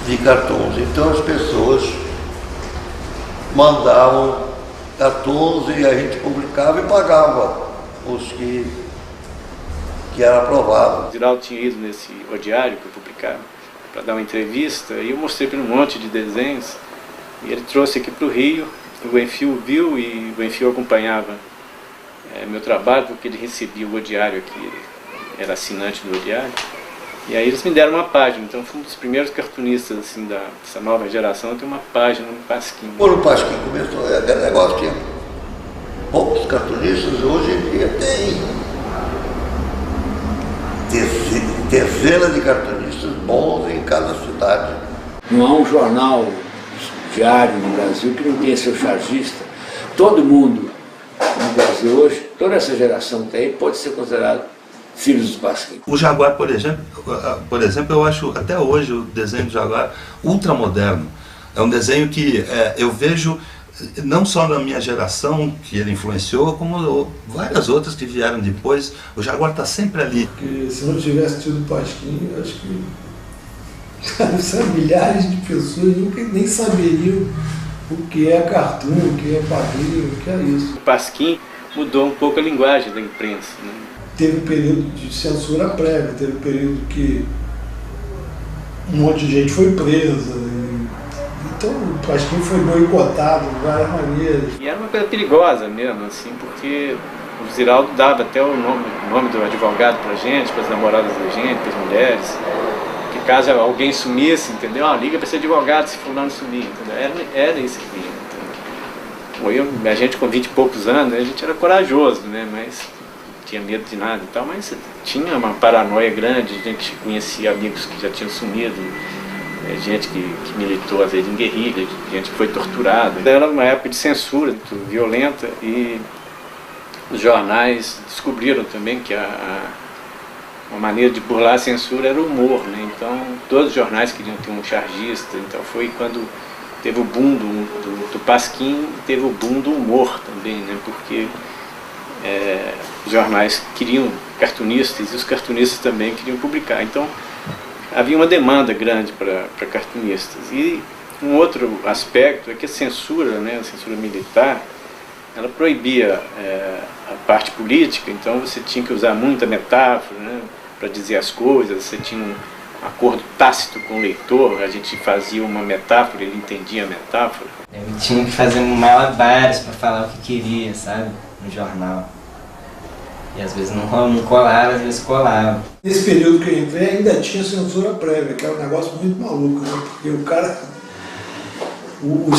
de cartões. Então as pessoas mandavam cartões e a gente publicava e pagava os que eram aprovados. O Ziraldo tinha ido nesse O Diário que eu publicava para dar uma entrevista e eu mostrei para ele um monte de desenhos e ele trouxe aqui para o Rio. O Enfio viu e o Enfio acompanhava meu trabalho porque ele recebia o O Diário aqui, era assinante do O Diário. E aí eles me deram uma página, então fui um dos primeiros cartunistas assim, dessa nova geração a ter uma página no Pasquim. Quando o Pasquim começou, aquele negócio tinha poucos cartunistas, hoje em dia tem dezenas de cartunistas bons em cada cidade. Não há um jornal diário no Brasil que não tenha seu chargista. Todo mundo no Brasil hoje, toda essa geração tem, pode ser considerado filhos do Pasquim. O Jaguar, por exemplo, eu acho até hoje o desenho do Jaguar ultramoderno. É um desenho que eu vejo não só na minha geração que ele influenciou, como várias outras que vieram depois. O Jaguar está sempre ali. Porque se não tivesse tido o Pasquim, eu acho que milhares de pessoas nunca nem saberiam o que é cartoon, o que é quadrinho, o que é isso. O Pasquim mudou um pouco a linguagem da imprensa, né? Teve um período de censura prévia, teve um período que um monte de gente foi presa. Então o Pasquim foi boicotado de várias maneiras. E era uma coisa perigosa mesmo, assim, porque o Ziraldo dava até o nome do advogado pra gente, para as namoradas da gente, para as mulheres. Que caso alguém sumisse, entendeu? Liga para esse advogado se fulano sumir, entendeu? Era isso que vinha, entendeu? A gente com 20 e poucos anos, a gente era corajoso, né? Mas tinha medo de nada e tal, mas tinha uma paranoia grande, a gente conhecia amigos que já tinham sumido, gente que militou às vezes em guerrilha, gente que foi torturada. Era uma época de censura muito violenta e os jornais descobriram também que uma maneira de burlar a censura era o humor, né? Então todos os jornais queriam ter um chargista, então foi quando teve o boom do Pasquim, teve o boom do humor também, né? Porque os jornais queriam cartunistas e os cartunistas também queriam publicar. Então havia uma demanda grande para cartunistas. E um outro aspecto é que a censura, né, a censura militar, ela proibia a parte política, então você tinha que usar muita metáfora, né, para dizer as coisas, você tinha um acordo tácito com o leitor, a gente fazia uma metáfora, ele entendia a metáfora. Eu tinha que fazer malabares para falar o que queria, sabe, no jornal. E às vezes não colava, às vezes colava. Nesse período que eu entrei ainda tinha censura prévia, que era um negócio muito maluco, né? Porque os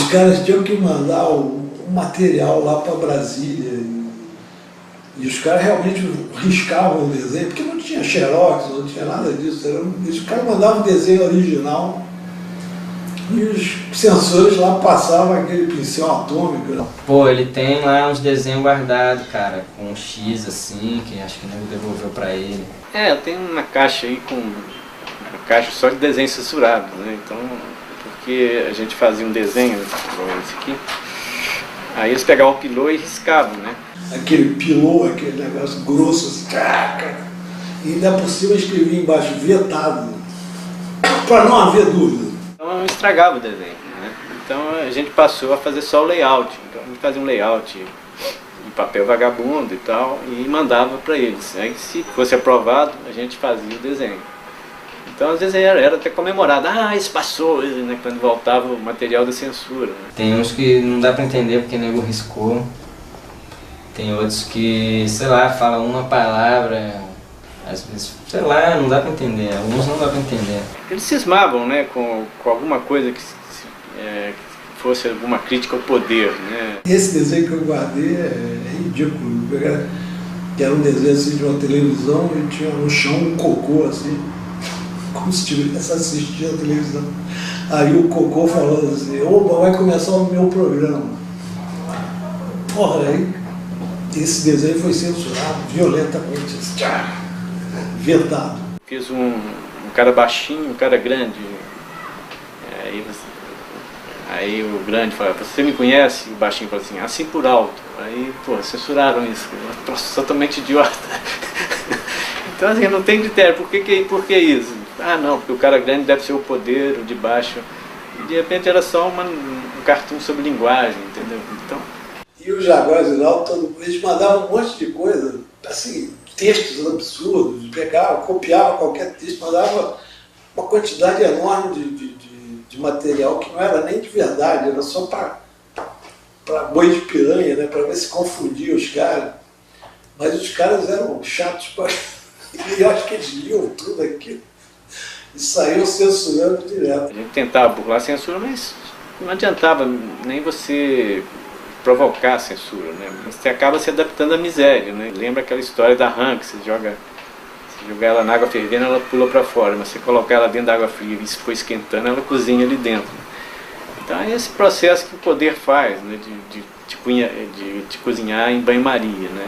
caras tinham que mandar o material lá para Brasília e os caras realmente riscavam o desenho, porque não tinha xerox, não tinha nada disso. Os caras mandavam o desenho original e os censores lá passavam aquele pincel atômico. Né? Pô, ele tem lá uns desenhos guardados, cara, com um X assim, que acho que não devolveu pra ele. Tem uma caixa aí com uma caixa só de desenho censurado, né? Então, porque a gente fazia um desenho, igual esse aqui, Aí eles pegavam o pilô e riscavam, né? Aquele pilô, aquele negócio grosso, assim, cara. E ainda por cima escrevia embaixo, vetado, para não haver dúvida. Então não estragava o desenho, né? Então a gente passou a fazer só o layout. Então a gente fazia um layout em papel vagabundo e tal, e mandava para eles. Aí se fosse aprovado, a gente fazia o desenho. Então às vezes era até comemorado, isso passou, né? Quando voltava o material da censura. Né? Tem uns que não dá para entender porque o nego riscou. Tem outros que, sei lá, falam uma palavra, às vezes, sei lá, não dá para entender. Alguns não dá para entender. Eles cismavam, né, com alguma coisa que fosse alguma crítica ao poder, né? Esse desenho que eu guardei é ridículo. Que era um desenho assim, de uma televisão e tinha no chão um cocô assim, como se estivesse assistindo a televisão. Aí o cocô falando assim, opa, vai começar o meu programa. Porra, aí esse desenho foi censurado violentamente, vetado. Fiz um cara baixinho, um cara grande. Aí o grande falou, você me conhece? O baixinho falou assim por alto. Aí, pô, censuraram isso. Troço totalmente idiota. Então assim, não tem critério. Por que isso? Não, porque o cara grande deve ser o poder, o de baixo. E de repente era só um cartoon sobre linguagem, entendeu? Então... E o Jaguar Zinaldo, eles mandavam um monte de coisa, assim, textos absurdos, pegavam, copiavam qualquer texto, mandavam uma quantidade enorme de material que não era nem de verdade, era só para boi de piranha, né, para ver se confundia os caras. Mas os caras eram chatos para... E eu acho que eles liam tudo aquilo e saíam censurando direto. A gente tentava burlar a censura, mas não adiantava nem você provocar a censura, né? Você acaba se adaptando à miséria, né? Lembra aquela história da rã, que você jogar ela na água fervendo, ela pula para fora, mas você colocar ela dentro da água fria e se for esquentando, ela cozinha ali dentro. Então é esse processo que o poder faz, né? de cozinhar em banho-maria, né?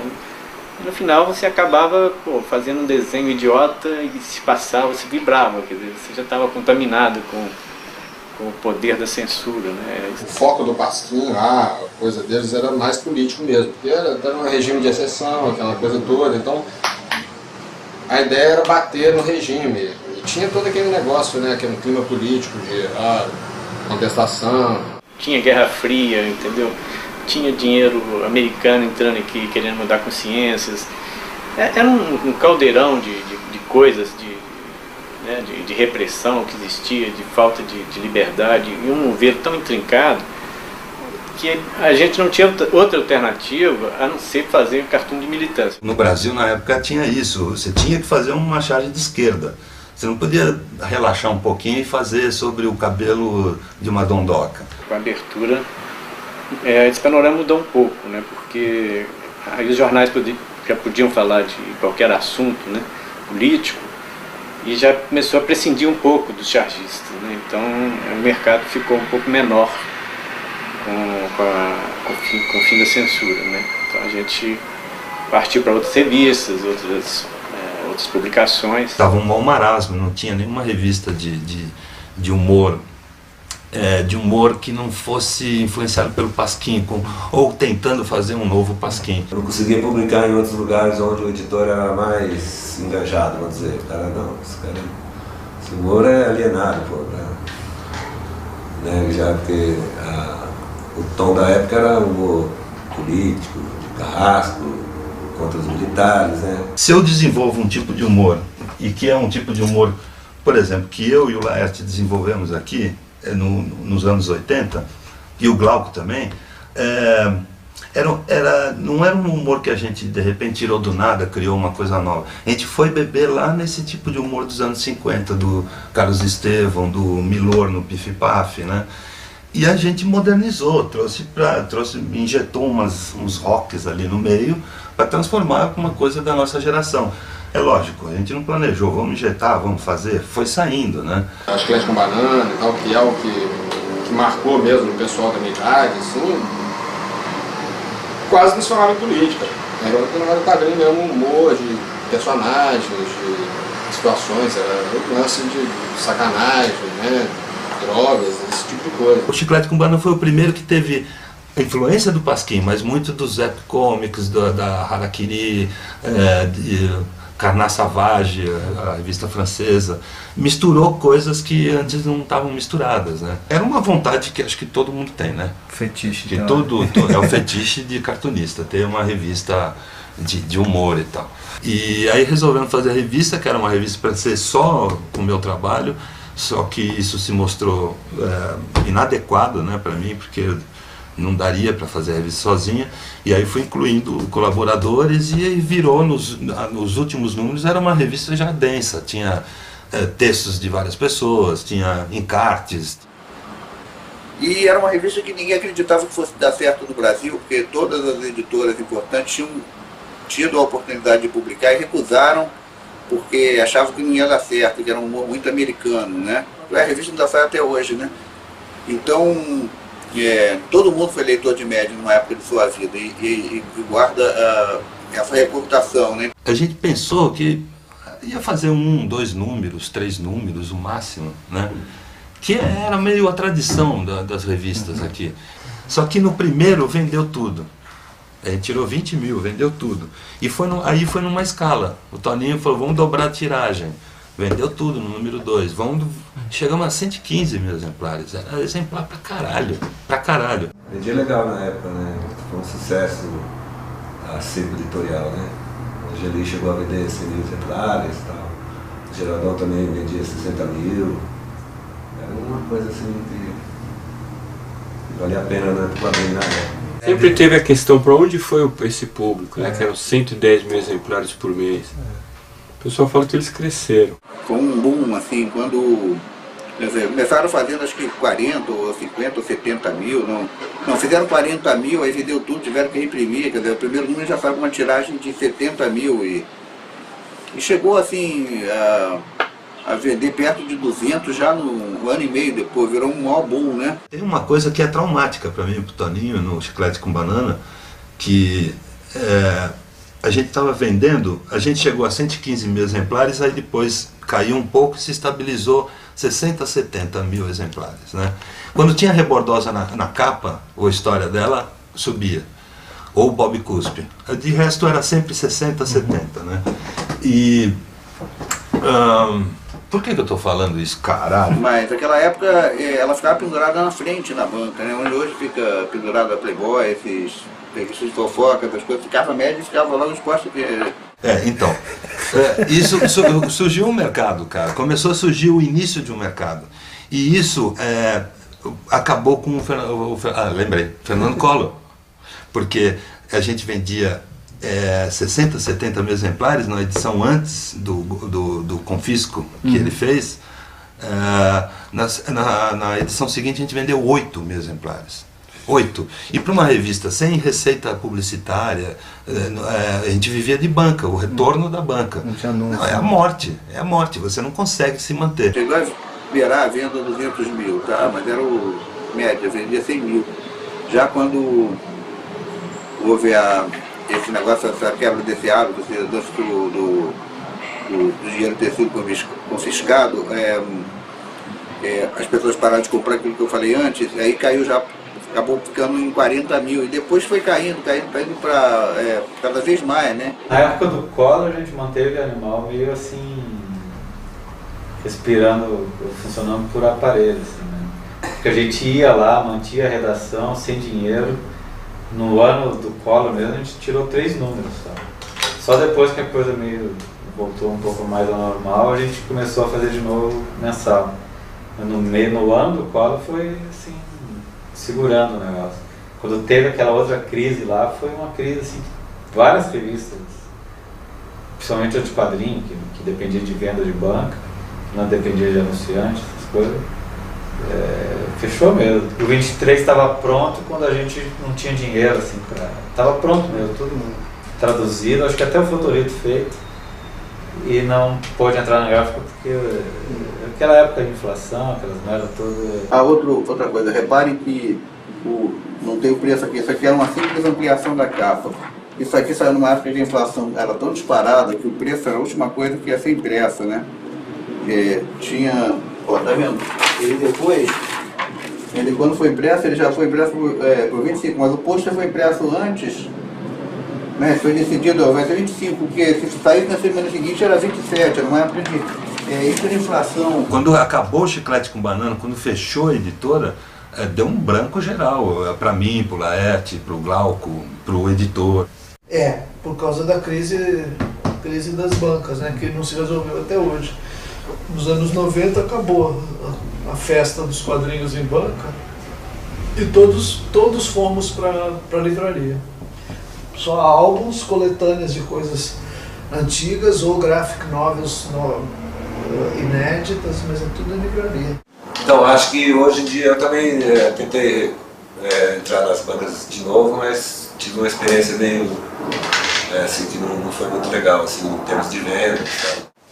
E no final você acabava fazendo um desenho idiota e se passava, você vibrava, quer dizer, você já estava contaminado com o poder da censura, né? O foco do Pasquim lá, a coisa deles era mais político mesmo, porque era um regime de exceção, aquela coisa toda, então a ideia era bater no regime, e tinha todo aquele negócio, né, aquele clima político de contestação. Tinha Guerra Fria, entendeu? Tinha dinheiro americano entrando aqui, querendo mudar consciências. Era um caldeirão de coisas, de repressão que existia, de falta de liberdade, e um mover tão intrincado que a gente não tinha outra alternativa a não ser fazer cartoon de militância. No Brasil, na época, tinha isso. Você tinha que fazer uma charge de esquerda. Você não podia relaxar um pouquinho e fazer sobre o cabelo de uma dondoca. Com a abertura, esse panorama mudou um pouco, né? Porque aí os jornais já podiam falar de qualquer assunto, né, político, e já começou a prescindir um pouco dos chargistas, né? Então o mercado ficou um pouco menor com o fim da censura, né? Então a gente partiu para outras revistas, outras publicações. Estava um bom marasmo, não tinha nenhuma revista de humor, de humor que não fosse influenciado pelo Pasquim, ou tentando fazer um novo Pasquim. Eu não conseguia publicar em outros lugares onde o editor era mais engajado, vamos dizer. O cara não, esse humor é alienado, pô, né? Já porque o tom da época era humor político, de carrasco, contra os militares, né? Se eu desenvolvo um tipo de humor, e que é um tipo de humor, por exemplo, que eu e o Laerte desenvolvemos aqui, nos anos 80, e o Glauco também, não era um humor que a gente de repente tirou do nada, criou uma coisa nova. A gente foi beber lá nesse tipo de humor dos anos 50, do Carlos Estevão, do Milor no Pif Paf, né? E a gente modernizou, injetou uns rocks ali no meio para transformar uma coisa da nossa geração. É lógico, a gente não planejou, vamos injetar, vamos fazer, foi saindo, né? A Chiclete com Banana e tal, que é o que marcou mesmo o pessoal da minha idade, assim, quase não se falava em política. Era um quadrinho mesmo, humor de personagens, de situações, era um lance de sacanagem, né? Drogas, esse tipo de coisa. O Chiclete com Banana foi o primeiro que teve a influência do Pasquim, mas muito dos webcomics, da Harakiri, de Carnat Savage, a revista francesa, misturou coisas que antes não estavam misturadas, né? Era uma vontade que acho que todo mundo tem, né? Fetiche. Que é o fetiche de cartunista, ter uma revista de humor e tal. E aí resolvemos fazer a revista, que era uma revista para ser só o meu trabalho, só que isso se mostrou inadequado, né, para mim, porque não daria para fazer a revista sozinha, e aí fui incluindo colaboradores e aí virou, nos últimos números, era uma revista já densa, tinha textos de várias pessoas, tinha encartes. E era uma revista que ninguém acreditava que fosse dar certo no Brasil, porque todas as editoras importantes tinham tido a oportunidade de publicar e recusaram, porque achavam que não ia dar certo, que era um humor muito americano, né? A revista ainda sai até hoje, né? Então, todo mundo foi leitor de média numa época de sua vida e guarda essa reputação, né? A gente pensou que ia fazer 1, 2 números, 3 números, o máximo, né? Que era meio a tradição das revistas aqui. Só que no primeiro vendeu tudo. A gente tirou 20 mil, vendeu tudo. E aí foi numa escala. O Toninho falou, vamos dobrar a tiragem. Vendeu tudo no número 2. Chegamos a 115 mil exemplares. Era exemplar pra caralho. Pra caralho. Vendia legal na época, né? Foi um sucesso a seco editorial, né? O Geli chegou a vender 100 mil exemplares e tal. O Geraldão também vendia 60 mil. Era uma coisa assim que valia a pena, né? Na época. Sempre teve a questão para onde foi esse público, né? Que eram 110 mil exemplares por mês. O pessoal fala que eles cresceram. Foi um boom, assim, quando começaram fazendo acho que 40 ou 50 ou 70 mil, não fizeram 40 mil, aí vendeu tudo, tiveram que reprimir, quer dizer, o primeiro número já saiu com uma tiragem de 70 mil e chegou assim a vender perto de 200 já no ano e meio depois, virou um maior boom, né? Tem uma coisa que é traumática para mim, pro Toninho, no Chiclete com Banana, que a gente estava vendendo, a gente chegou a 115 mil exemplares, aí depois caiu um pouco e se estabilizou 60, 70 mil exemplares, né? Quando tinha Rebordosa na capa, ou a história dela, subia. Ou Bob Cuspe. De resto era sempre 60, 70, né? E... por que eu estou falando isso, caralho? Mas naquela época ela ficava pendurada na frente na banca, né? Onde hoje fica pendurada a Playboy, esses revistas de fofoca, essas coisas, ficava média e ficava lá nos postos. Então, isso surgiu um mercado, cara. Começou a surgir o início de um mercado. E isso acabou com lembrei, Fernando Collor. Porque a gente vendia 60, 70 mil exemplares na edição antes do confisco que ele fez. Na edição seguinte a gente vendeu 8 mil exemplares. 8. E para uma revista sem receita publicitária, a gente vivia de banca, o retorno da banca. Não, é a morte, você não consegue se manter. Chegou a virar a venda 200 mil, tá? Mas era o média, vendia 100 mil. Já quando houve esse negócio, essa quebra desse hábito, do dinheiro ter sido confiscado, as pessoas pararam de comprar aquilo que eu falei antes, aí caiu já, acabou ficando em 40 mil, e depois foi caindo para cada vez mais, né? Na época do Collor a gente manteve o animal meio assim, respirando, funcionando por aparelho, assim, né? Porque a gente ia lá, mantia a redação sem dinheiro. No ano do Collor mesmo a gente tirou 3 números, sabe? Só depois que a coisa meio voltou um pouco mais ao normal, a gente começou a fazer de novo mensal. No ano do Collor foi assim, segurando o negócio. Quando teve aquela outra crise lá, foi uma crise assim, várias revistas, principalmente a de quadrinho, que dependia de venda de banca, não dependia de anunciantes, essas coisas. Fechou mesmo. O 23 estava pronto quando a gente não tinha dinheiro, assim, estava pronto mesmo, tudo traduzido, acho que até o Fotorito feito, e não pôde entrar na gráfica porque aquela época de inflação, aquelas merdas todas. Outra coisa, reparem que não tem o preço aqui, isso aqui era uma simples ampliação da capa. Isso aqui saiu numa época de inflação, era tão disparada que o preço era a última coisa que ia ser impressa, né? Tinha, ó, tá vendo? Ele depois Ele, quando foi impresso, ele já foi impresso por 25, mas o pôster foi impresso antes, né? Foi decidido, vai ser 25, porque se saísse na semana seguinte era 27, era uma época de hiperinflação. Quando acabou o Chiclete com Banana, quando fechou a editora, deu um branco geral, para mim, pro Laerte, pro Glauco, pro editor. Por causa da crise das bancas, né, que não se resolveu até hoje. Nos anos 90 acabou a festa dos quadrinhos em banca e todos fomos para a livraria. Só álbuns, coletâneas de coisas antigas ou graphic novels inéditas, mas é tudo em livraria. Então, acho que hoje em dia eu também tentei entrar nas bancas de novo, mas tive uma experiência meio assim, que não foi muito legal assim, em termos de venda.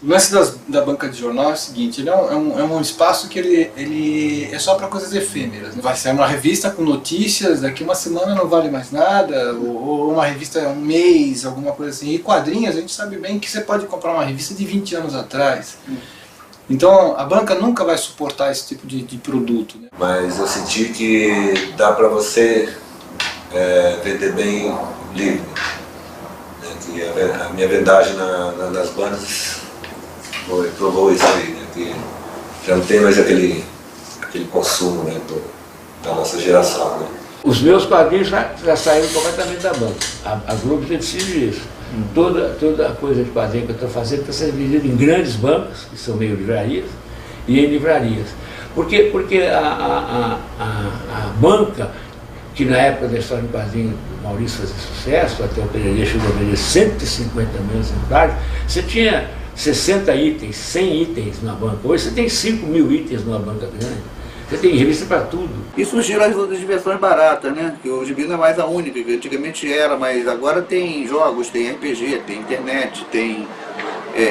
O lance da banca de jornal é o seguinte, ele é um espaço que ele é só para coisas efêmeras. Vai ser uma revista com notícias, daqui uma semana não vale mais nada, ou uma revista um mês, alguma coisa assim. E quadrinhos, a gente sabe bem que você pode comprar uma revista de 20 anos atrás. Então a banca nunca vai suportar esse tipo de produto, né? Mas eu senti que dá para você vender bem livro. Né? Que a minha vendagem nas bancas provou isso aí, né? Que já não tem mais aquele consumo, né, da nossa geração. Né? Os meus quadrinhos já saíram completamente da banca. A Globo já decidiu isso. Toda a coisa de quadrinho que eu estou fazendo está sendo vendida em grandes bancas, que são meio livrarias, e em livrarias. Porque a banca, que na época da história do quadrinho do Maurício fazia sucesso, até o Pereira chegou a vender 150 mil exemplares, você tinha 60 itens, 100 itens na banca. Hoje você tem 5 mil itens numa banca grande. Você tem revista para tudo. E surgiram as outras versões baratas, né? Que o gibi não é mais a única, que antigamente era, mas agora tem jogos, tem RPG, tem internet, tem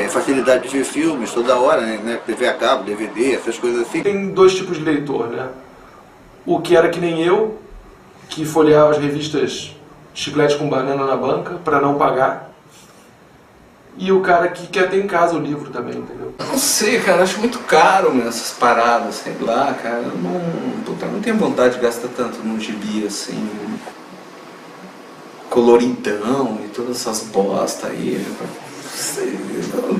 facilidade de ver filmes toda hora, né? TV a cabo, DVD, essas coisas assim. Tem dois tipos de leitor, né? O que era que nem eu, que folheava as revistas Chiclete com Banana na banca para não pagar. E o cara que quer ter em casa o livro também, entendeu? Não sei, cara, acho muito caro, meu, essas paradas, sei lá, cara. Eu não tenho vontade de gastar tanto num gibi assim, coloridão e todas essas bostas aí. Não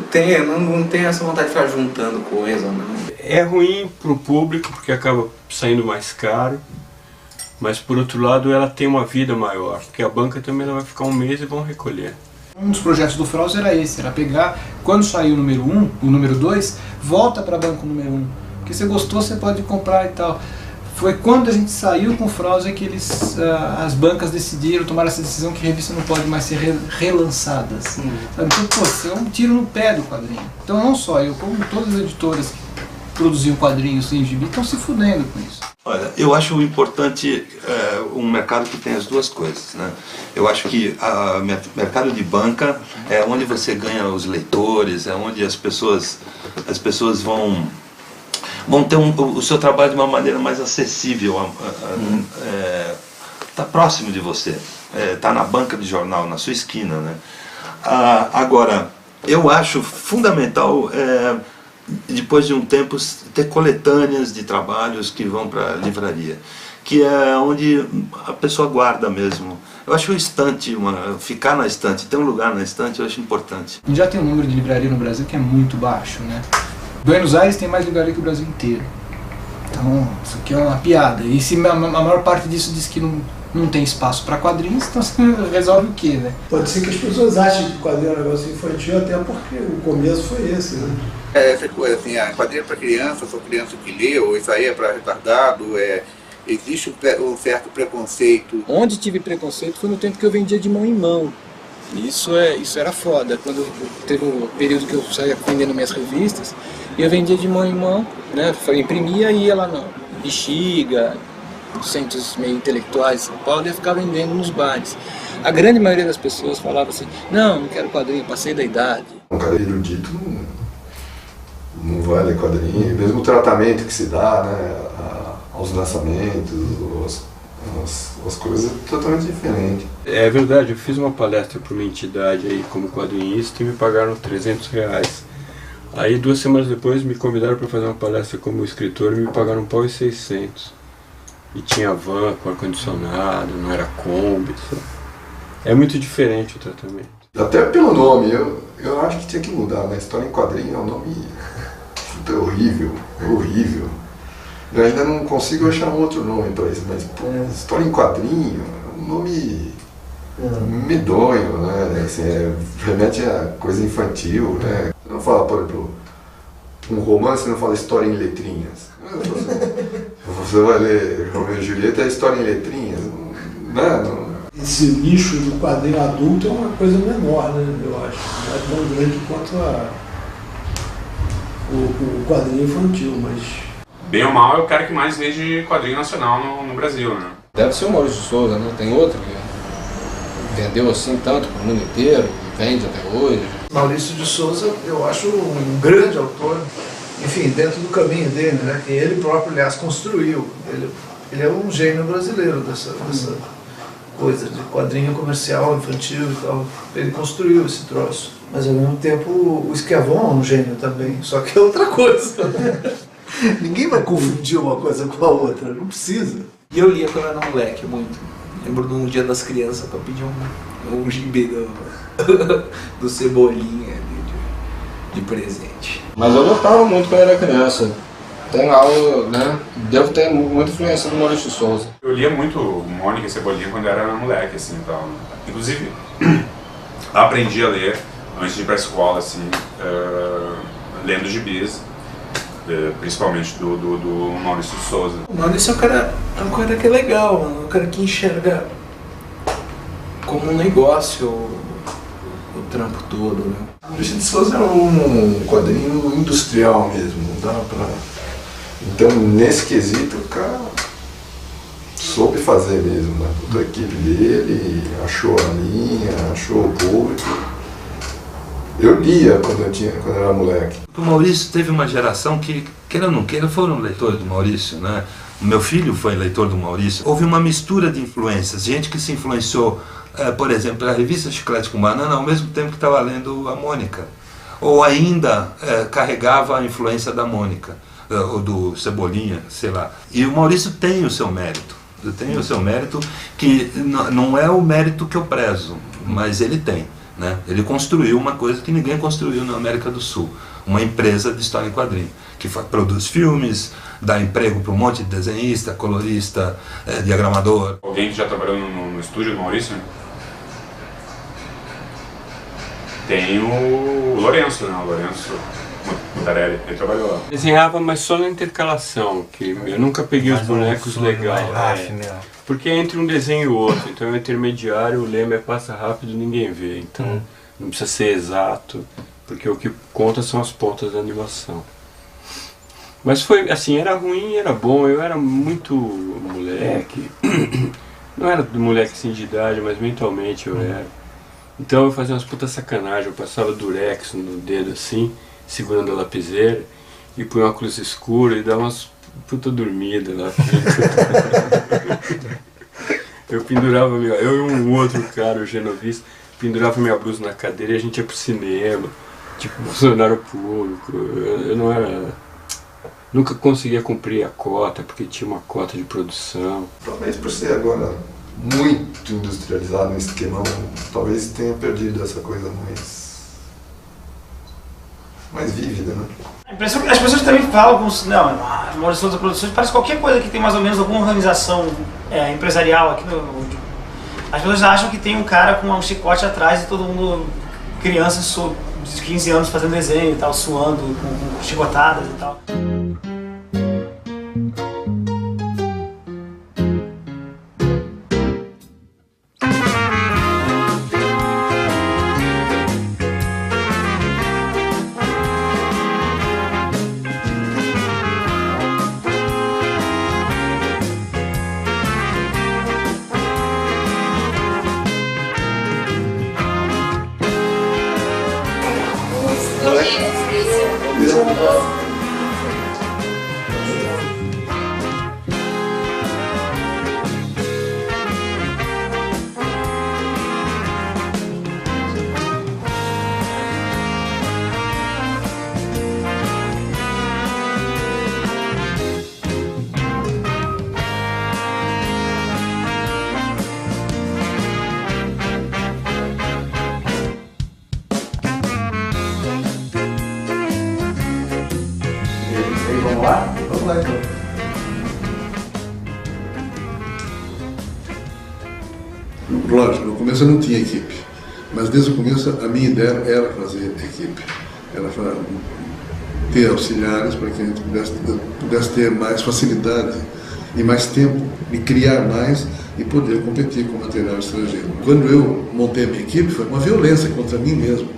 tenho essa vontade de ficar juntando coisa, não. É ruim pro público porque acaba saindo mais caro, mas por outro lado ela tem uma vida maior, porque a banca também ela vai ficar um mês e vão recolher. Um dos projetos do Frozen era esse, era pegar, quando sair o número 1, o número 2, volta para a banca número 1. Porque você gostou, você pode comprar e tal. Foi quando a gente saiu com o Frozen que as bancas decidiram, tomaram essa decisão que a revista não pode mais ser relançada. Sabe? Então, pô, isso é um tiro no pé do quadrinho. Então não só eu, como todas as editoras que produziam quadrinhos sem gibi, estão se fudendo com isso. Olha, eu acho importante um mercado que tem as duas coisas, né? Eu acho que o mercado de banca é onde você ganha os leitores, é onde as pessoas vão ter o seu trabalho de uma maneira mais acessível, tá próximo de você, tá na banca de jornal, na sua esquina, né? Agora, eu acho fundamental depois de um tempo ter coletâneas de trabalhos que vão para a livraria, que é onde a pessoa guarda mesmo. Eu acho o estante, ficar na estante, ter um lugar na estante, eu acho importante. A gente já tem um número de livraria no Brasil que é muito baixo, né? Buenos Aires tem mais livraria que o Brasil inteiro. Então, isso aqui é uma piada. E se a maior parte disso diz que não tem espaço para quadrinhos, então você resolve o quê, né? Pode ser que as pessoas achem que quadrinho é um negócio infantil, até porque o começo foi esse, né? Essa coisa assim, quadrinho é para criança, só criança que lê, ou isso aí é para retardado, existe um certo preconceito. Onde tive preconceito foi no tempo que eu vendia de mão em mão. Isso era foda. Quando teve um período que eu saía vendendo minhas revistas, e eu vendia de mão em mão, né? Eu imprimia e ia lá no Bexiga, centros meio intelectuais de São Paulo, e ia ficar vendendo nos bares. A grande maioria das pessoas falava assim, não quero quadrinho, passei da idade. Um cara erudito não vai ler quadrinho, mesmo o tratamento que se dá, né, aos lançamentos, as coisas totalmente diferentes. É verdade, eu fiz uma palestra para uma entidade aí como quadrinista e me pagaram R$300. Aí 2 semanas depois me convidaram para fazer uma palestra como escritor e me pagaram R$1.600. E tinha van com ar-condicionado, não era Kombi. É muito diferente o tratamento. Até pelo nome, eu acho que tinha que mudar, né? História em quadrinho é um nome horrível, horrível. Eu ainda não consigo achar um outro nome para isso, mas pô, História em quadrinho é um nome medonho, né? Assim, remete a coisa infantil, né? Não fala, por exemplo, um romance não fala história em letrinhas. Você vai ler Romeu e Julieta, é história em letrinhas, né? Esse nicho do quadrinho adulto é uma coisa menor, né? Eu acho. Não é tão grande quanto o quadrinho infantil, mas... Bem ou mal, é o cara que mais vende quadrinho nacional no Brasil, né? Deve ser o Maurício de Souza, né? Tem outro que vendeu assim tanto pro mundo inteiro, e vende até hoje. Maurício de Souza, eu acho um grande autor, enfim, dentro do caminho dele, né? Que ele próprio, aliás, construiu. Ele é um gênio brasileiro dessa coisa de quadrinho comercial, infantil e tal. Ele construiu esse troço. Mas ao mesmo tempo o Schiavon é um gênio também, só que é outra coisa. Ninguém vai confundir uma coisa com a outra, não precisa. E eu lia quando eu era moleque muito. Lembro de um Dia das Crianças para pedir um gibi do Cebolinha de presente. Mas eu gostava muito quando era criança. Tem aula, né? Devo ter muita influência do Maurício de Souza. Eu lia muito Mônica e Cebolinha quando eu era moleque, assim, tal. Inclusive, aprendi a ler antes de ir pra escola, assim, lendo gibis, principalmente do Maurício de Souza. O Maurício é um cara que é legal, mano. Um cara que enxerga como um negócio o trampo todo, né? O Maurício de Souza é um quadrinho industrial mesmo, não dá pra... Então, nesse quesito, o cara soube fazer mesmo, né? Toda a equipe dele achou a linha, achou o público. Eu lia quando eu era moleque. O Maurício teve uma geração que, queira ou não queira, foram leitores do Maurício, né? O meu filho foi leitor do Maurício. Houve uma mistura de influências, gente que se influenciou, por exemplo, pela revista Chiclete com Banana, ao mesmo tempo que estava lendo a Mônica. Ou ainda carregava a influência da Mônica, ou do Cebolinha, sei lá. E o Maurício tem o seu mérito. Tem o seu mérito, que não é o mérito que eu prezo, mas ele tem. Né? Ele construiu uma coisa que ninguém construiu na América do Sul, uma empresa de história em quadrinho, que produz filmes, dá emprego para um monte de desenhista, colorista, diagramador. Alguém que já trabalhou no estúdio do Maurício? Tem o Lourenço, né? O Lourenço Mutarelli, ele trabalhou lá. Desenhava, mas só na intercalação, que eu nunca peguei os bonecos legais. Porque é entre um desenho e o outro, então é um intermediário, o lema é passa rápido, ninguém vê, então não precisa ser exato, porque o que conta são as pontas da animação. Mas foi assim, era ruim, era bom, eu era muito moleque, não era do moleque assim de idade, mas mentalmente eu era. Então eu fazia umas putas sacanagens, eu passava durex no dedo assim, segurando a lapiseira, e punha uma cruz escura e dava umas puta dormida lá. Eu pendurava, eu e um outro cara, o genovista, pendurava minha blusa na cadeira e a gente ia pro cinema, tipo, funcionário público. Eu não era... Nunca conseguia cumprir a cota, porque tinha uma cota de produção. Talvez por ser agora muito industrializado no esquemão, talvez tenha perdido essa coisa mais vívida, né? As pessoas também falam como se, não, Maurício Souza Produções parece qualquer coisa que tem mais ou menos alguma organização empresarial aqui no... As pessoas acham que tem um cara com um chicote atrás e todo mundo, crianças de 15 anos fazendo desenho e tal, suando, com chicotadas e tal. Vamos lá? Vamos lá então. Lógico, no começo eu não tinha equipe, mas desde o começo a minha ideia era fazer equipe, era ter auxiliares para que a gente pudesse ter mais facilidade e mais tempo de criar mais e poder competir com material estrangeiro. Quando eu montei a minha equipe, foi uma violência contra mim mesmo.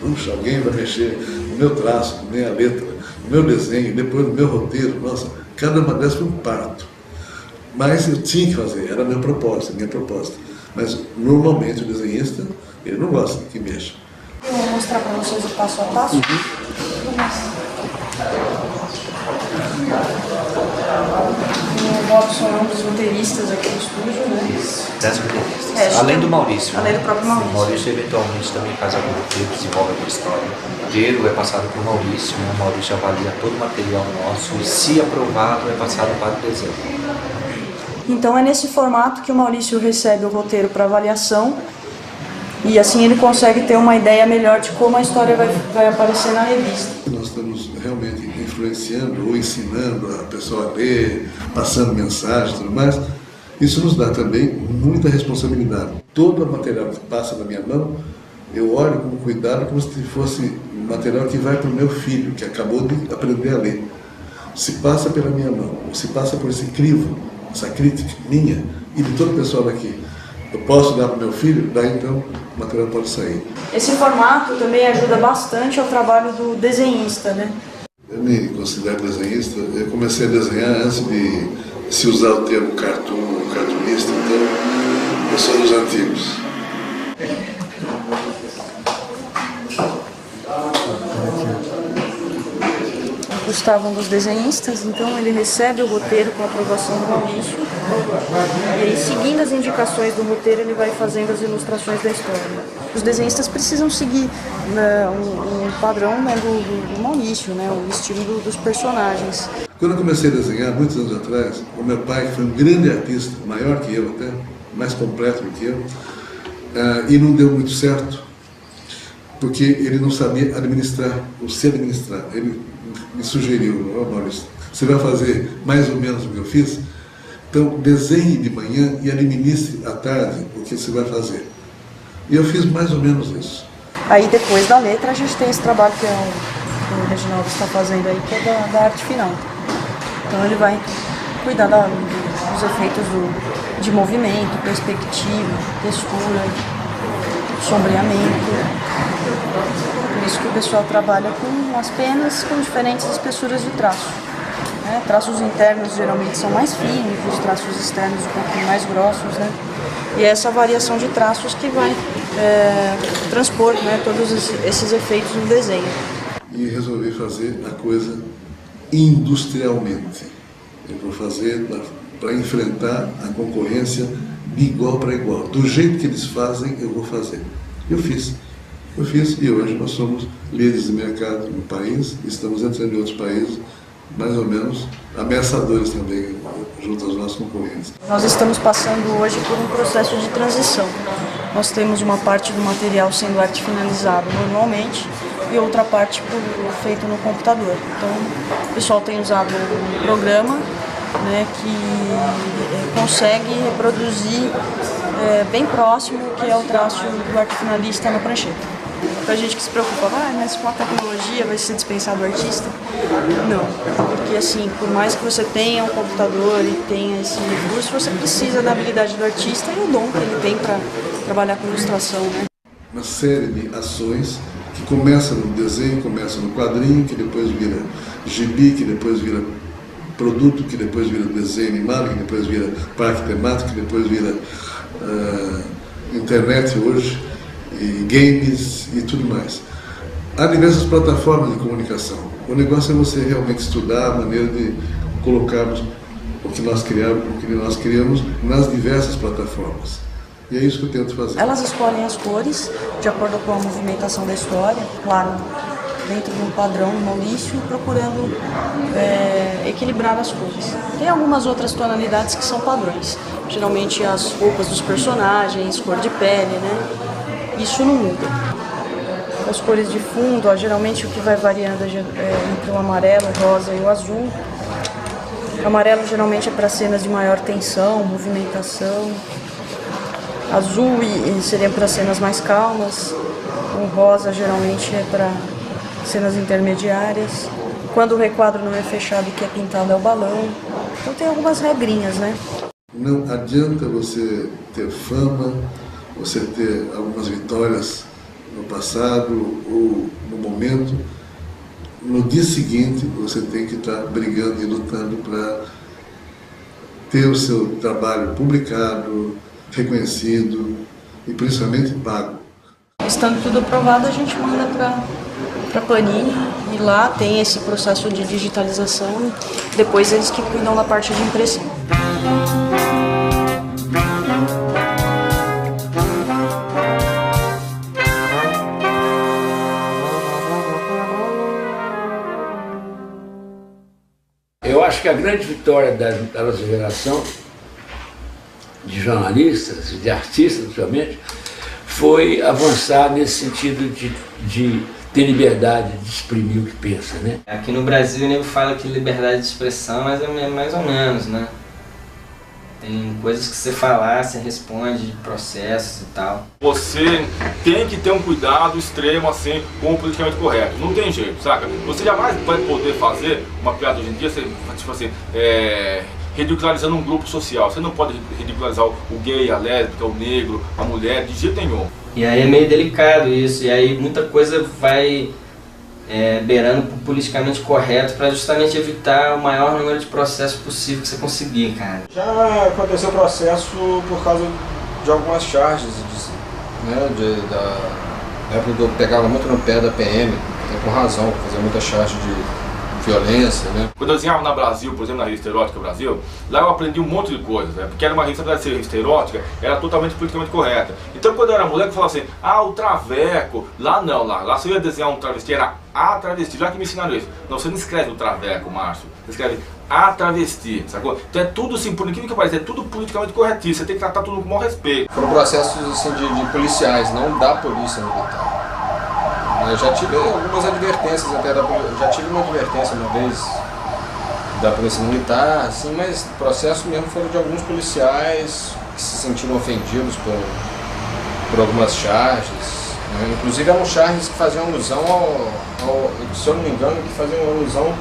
Puxa, alguém vai mexer no meu traço, na minha letra, no meu desenho, depois no meu roteiro. Nossa, cada uma dessas foi um parto. Mas eu tinha que fazer, era a minha proposta. Mas normalmente o desenhista, ele não gosta que mexa. Eu vou mostrar para vocês o passo a passo. O Robson é um dos roteiristas aqui do estúdio, né? 10 roteiristas. Além do Maurício. Além do próprio Maurício. O Maurício eventualmente também faz algum roteiro, desenvolve alguma história. O roteiro é passado para o Maurício, né? O Maurício avalia todo o material nosso e, se aprovado, é passado para o desenho. Então é nesse formato que o Maurício recebe o roteiro para avaliação e assim ele consegue ter uma ideia melhor de como a história vai aparecer na revista. Nós estamos realmente influenciando ou ensinando a pessoa a ler, passando mensagens e tudo mais. Isso nos dá também muita responsabilidade. Todo o material que passa na minha mão, eu olho com cuidado como se fosse material que vai para o meu filho, que acabou de aprender a ler. Se passa pela minha mão, ou se passa por esse crivo, essa crítica minha e de todo o pessoal daqui, eu posso dar para o meu filho, daí então o material pode sair. Esse formato também ajuda bastante ao trabalho do desenhista, né? Eu me considero desenhista, eu comecei a desenhar antes de se usar o termo cartunista, então eu sou dos antigos. Gustavo é um dos desenhistas, então ele recebe o roteiro com a aprovação do Maurício e aí, seguindo as indicações do roteiro, ele vai fazendo as ilustrações da história. Os desenhistas precisam seguir um padrão, né, do Maurício, né, o estilo dos personagens. Quando eu comecei a desenhar, muitos anos atrás, o meu pai, que foi um grande artista, maior que eu até, mais completo do que eu, e não deu muito certo, porque ele não sabia administrar, ou se administrar. Ele me sugeriu, Maurício, você vai fazer mais ou menos o que eu fiz? Então desenhe de manhã e administre à tarde o que você vai fazer. E eu fiz mais ou menos isso. Aí depois da letra a gente tem esse trabalho que o Reginaldo está fazendo aí, que é da arte final. Então ele vai cuidar dos efeitos de movimento, perspectiva, textura, sombreamento. Por isso que o pessoal trabalha com as penas com diferentes espessuras de traço. Né? Traços internos geralmente são mais finos, os traços externos um pouquinho mais grossos. Né? E é essa variação de traços que vai transpor, né, todos esses efeitos no desenho. E resolvi fazer a coisa industrialmente. Eu vou fazer para enfrentar a concorrência de igual para igual. Do jeito que eles fazem, eu vou fazer. Eu fiz e hoje nós somos líderes de mercado no país, estamos entrando em outros países, mais ou menos ameaçadores também, junto aos nossos concorrentes. Nós estamos passando hoje por um processo de transição. Nós temos uma parte do material sendo arte finalizado normalmente e outra parte feito no computador. Então o pessoal tem usado um programa, né, que consegue reproduzir bem próximo o que é o traço do arte finalista na prancheta. Pra gente que se preocupa, mas com a tecnologia vai ser dispensado o artista? Não, porque assim, por mais que você tenha um computador e tenha esse recurso, você precisa da habilidade do artista e o dom que ele tem para trabalhar com ilustração, né? Uma série de ações que começa no desenho, começa no quadrinho, que depois vira gibi, que depois vira produto, que depois vira desenho animado, que depois vira parque temático, que depois vira internet hoje, e games e tudo mais. Há diversas plataformas de comunicação. O negócio é você realmente estudar a maneira de colocarmos o que nós criamos nas diversas plataformas. E é isso que eu tento fazer. Elas escolhem as cores de acordo com a movimentação da história, claro, dentro de um padrão do Maurício, procurando equilibrar as cores. Tem algumas outras tonalidades que são padrões, geralmente as roupas dos personagens, cor de pele, né? Isso não muda. as cores de fundo, ó, geralmente o que vai variando entre o amarelo, o rosa e o azul. O amarelo geralmente é para cenas de maior tensão, movimentação. Azul seria para cenas mais calmas. O rosa geralmente é para cenas intermediárias. Quando o requadro não é fechado e que é pintado é o balão. Então tem algumas regrinhas, né? Não adianta você ter fama, você ter algumas vitórias no passado ou no momento. No dia seguinte você tem que estar brigando e lutando para ter o seu trabalho publicado, reconhecido e principalmente pago. Estando tudo aprovado, a gente manda para Panini e lá tem esse processo de digitalização, depois eles que cuidam da parte de impressão. Eu acho que a grande vitória da nossa geração de jornalistas, de artistas, principalmente, foi avançar nesse sentido de ter liberdade de exprimir o que pensa, né? Aqui no Brasil o nego fala que liberdade de expressão, mas é mais ou menos, né? Tem coisas que você falar, você responde, processos e tal. Você tem que ter um cuidado extremo assim com o politicamente correto. Não tem jeito, saca? Você jamais vai poder fazer uma piada hoje em dia, tipo assim, ridicularizando um grupo social. Você não pode ridicularizar o gay, a lésbica, o negro, a mulher, de jeito nenhum. E aí é meio delicado isso, e aí muita coisa vai beirando pro politicamente correto para justamente evitar o maior número de processos possível que você conseguir, cara. Já aconteceu processo por causa de algumas charges, né, da época que eu pegava muito no pé da PM, com razão, fazia muita charge de violência, né? Quando eu desenhava na Brasil, por exemplo, na revista Erótica Brasil, lá eu aprendi um monte de coisas, né? Porque era uma revista, apesar de ser revista erótica, era totalmente politicamente correta. Então quando eu era moleque, eu falava assim, o traveco, lá não, lá se eu ia desenhar um travesti, era a travesti, já que me ensinaram isso. Não, você não escreve o traveco, Márcio, você escreve a travesti, sacou? Então é tudo assim, por incrível que pareça, é tudo politicamente corretíssimo, você tem que tratar tudo com o maior respeito. Foram processos assim, de policiais, não da polícia militar. Eu já tive algumas advertências até já tive uma advertência uma vez da polícia militar, assim, mas o processo mesmo foram de alguns policiais que se sentiram ofendidos por algumas charges, né? Inclusive eram charges que faziam alusão se eu não me engano, que faziam alusão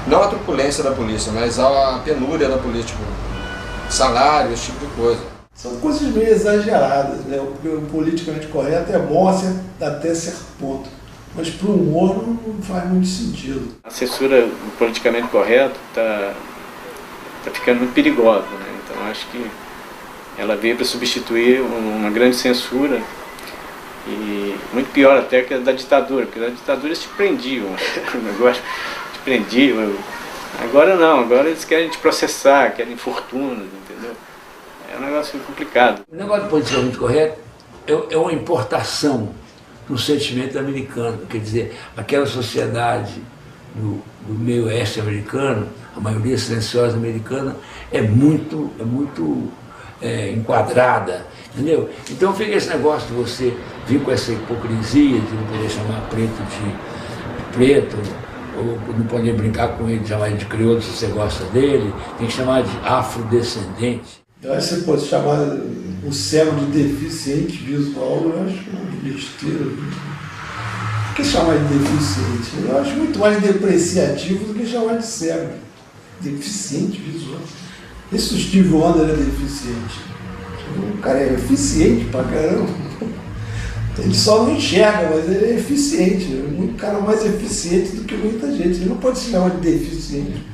não à truculência da polícia, mas à penúria da polícia, tipo, salário, esse tipo de coisa. São coisas meio exageradas, né? O politicamente correto é bom até certo ponto, mas para o humor não faz muito sentido. A censura politicamente correta tá ficando muito perigosa, né? Então acho que ela veio para substituir uma grande censura e muito pior até que a da ditadura, porque na ditadura eles te prendiam, o negócio te prendiam. Agora não, agora eles querem te processar, querem fortunas, entendeu? É um negócio complicado. O negócio do politicamente correto é uma importação do sentimento americano. Quer dizer, aquela sociedade do meio oeste americano, a maioria silenciosa americana, é muito enquadrada, entendeu? Então fica esse negócio de você vir com essa hipocrisia de não poder chamar preto de preto, ou não poder brincar com ele, chamar ele de crioulo se você gosta dele, tem que chamar de afrodescendente. Eu acho que você pode chamar o cego de deficiente visual, eu acho uma besteira. Por que chamar de deficiente? Eu acho muito mais depreciativo do que chamar de cego. Deficiente visual. Esse Steve Wonder é deficiente. O cara é eficiente pra caramba. Ele só não enxerga, mas ele é eficiente. É um cara mais eficiente do que muita gente. Ele não pode se chamar de deficiente.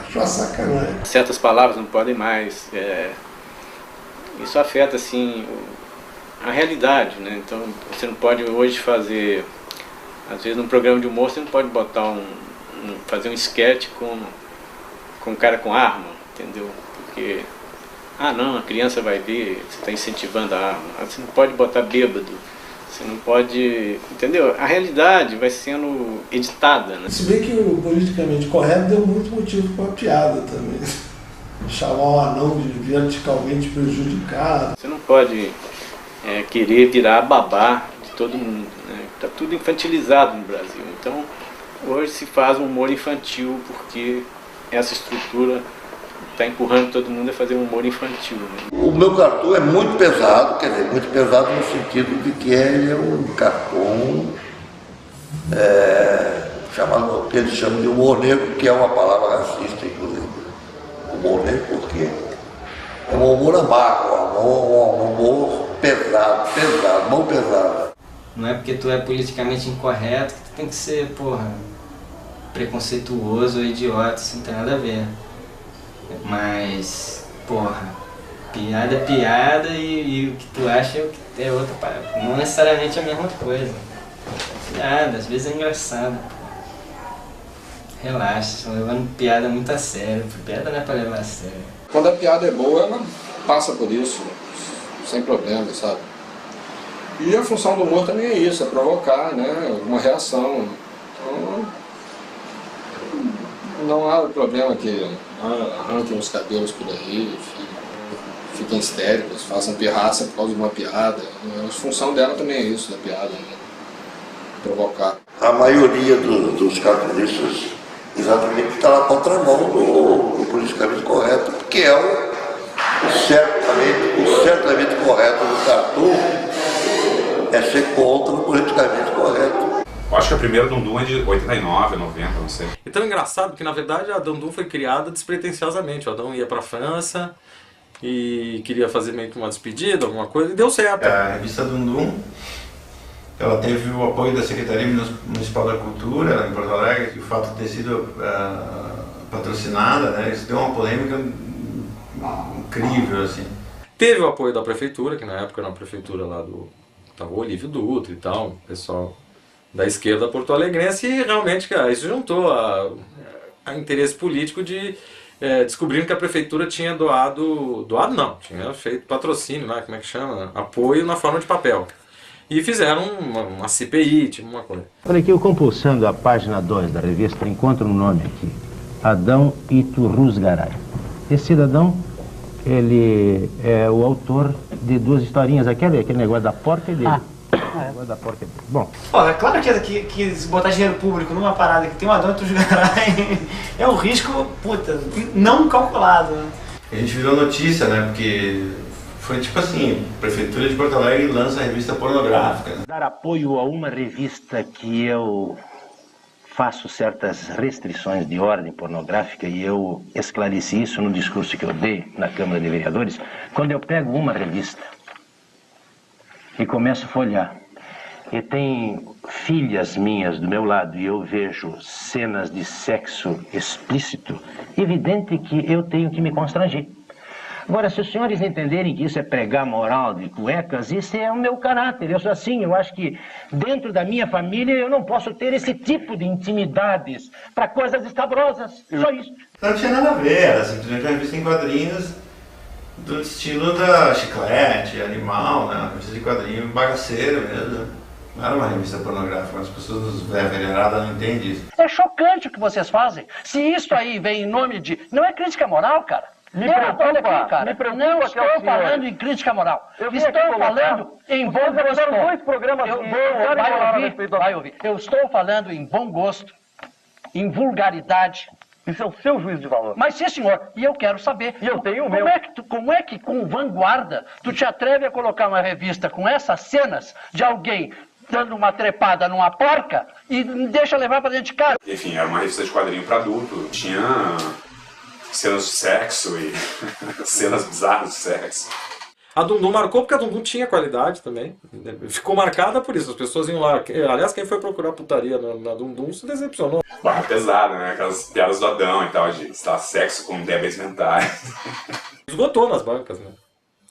Acho uma sacanagem. Certas palavras não podem mais. Isso afeta assim a realidade, né? Então você não pode hoje fazer, às vezes num programa de humor você não pode botar fazer um sketch com um cara com arma, entendeu? Porque não, a criança vai ver, você está incentivando a arma. Você não pode botar bêbado. Você não pode... Entendeu? A realidade vai sendo editada, né? Se bem que o politicamente correto deu muito motivo para piada também. Chamar o anão de verticalmente prejudicado. Você não pode querer virar babá de todo mundo, né? Tá tudo infantilizado no Brasil. Então, hoje se faz um humor infantil porque essa estrutura está empurrando todo mundo a fazer um humor infantil. Né? O meu cartoon é muito pesado, quer dizer, muito pesado no sentido de que ele é um cartoon chamado, que eles chamam de humor negro, que é uma palavra racista, inclusive. Humor negro porque é um humor amargo, um humor pesado, mão pesada. Não é porque tu é politicamente incorreto que tu tem que ser, porra, preconceituoso ou idiota, isso não tem nada a ver. Mas, porra, piada é piada e o que tu acha é outra parada. Não necessariamente a mesma coisa. Piada, às vezes é engraçado. Relaxa, estão levando piada muito a sério. Piada não é pra levar a sério. Quando a piada é boa, ela passa por isso, sem problema, sabe? E a função do humor também é isso, é provocar, né, uma reação. Então, não há problema que arranquem os cabelos por aí, fiquem histéricos, façam pirraça por causa de uma piada. A função dela também é isso, da piada, né? Provocar. A maioria dos cartunistas exatamente está na contramão do politicamente correto, porque é o certamente correto do cartoon é ser contra o politicamente correto. Eu acho que a primeira Dundum é de 89, 90, não sei. E tão engraçado que, na verdade, a Dundum foi criada despretensiosamente. O Adão ia pra França e queria fazer meio que uma despedida, alguma coisa, e deu certo. A revista Dundum, ela teve o apoio da Secretaria Municipal da Cultura em Porto Alegre, que o fato de ter sido patrocinada, né, isso deu uma polêmica incrível, assim. Teve o apoio da prefeitura, que na época era uma prefeitura lá do... Tava o Olívio Dutra e tal, o pessoal da esquerda porto-alegrense, e realmente, cara, isso juntou a interesse político de descobrindo que a prefeitura tinha doado não, tinha feito patrocínio lá, como é que chama? Apoio na forma de papel. E fizeram uma CPI, tipo uma coisa. Olha aqui, eu compulsando a página 2 da revista, encontro um nome aqui, Adão Iturruzgaray. Esse cidadão, ele é o autor de duas historinhas, aquele negócio da porca e dele. Negócio da porca e dele. Bom. Pô, é claro que botar dinheiro público numa parada que tem um Adão Iturruzgaray é um risco, puta, não calculado. Né? A gente virou notícia, né, porque foi tipo assim, a Prefeitura de Porto Alegre lança a revista pornográfica. Né? Dar apoio a uma revista que eu faço certas restrições de ordem pornográfica, e eu esclareci isso no discurso que eu dei na Câmara de Vereadores, quando eu pego uma revista e começo a folhear, e tem filhas minhas do meu lado, e eu vejo cenas de sexo explícito, evidente que eu tenho que me constranger. Agora, se os senhores entenderem que isso é pregar moral de cuecas, isso é o meu caráter. Eu sou assim, eu acho que dentro da minha família eu não posso ter esse tipo de intimidades para coisas escabrosas. Só isso. Não tinha nada a ver, era simplesmente uma revista em quadrinhos do estilo da Chiclete, Animal, né? Uma revista de quadrinho bagaceiro mesmo. Não era uma revista pornográfica, as pessoas velharadas não entendem isso. É chocante o que vocês fazem. Se isso aí vem em nome de... Não é crítica moral, cara. Não estou falando em crítica moral. Estou falando em bom gosto. Dois programas Vai ouvir. Eu estou falando em bom gosto, em vulgaridade. Isso é o seu juízo de valor. Mas sim, senhor. E eu quero saber. E eu tenho o meu. Como é que com vanguarda tu te atreve a colocar uma revista com essas cenas de alguém dando uma trepada numa porca e deixa levar para dentro de casa? Enfim, era uma revista de quadrinho para adulto. Tinha cenas de sexo e cenas bizarras de sexo. A Dundum marcou porque a Dundum tinha qualidade também. Ficou marcada por isso. As pessoas iam lá. Aliás, quem foi procurar putaria na Dundum se decepcionou. Barra pesada, né? Aquelas piadas do Adão e tal, de sexo com débeis mentais. Esgotou nas bancas, né?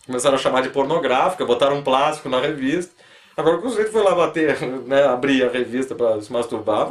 Começaram a chamar de pornográfica, botaram um plástico na revista. Agora, quando o sujeito foi lá bater, né, abrir a revista para se masturbar,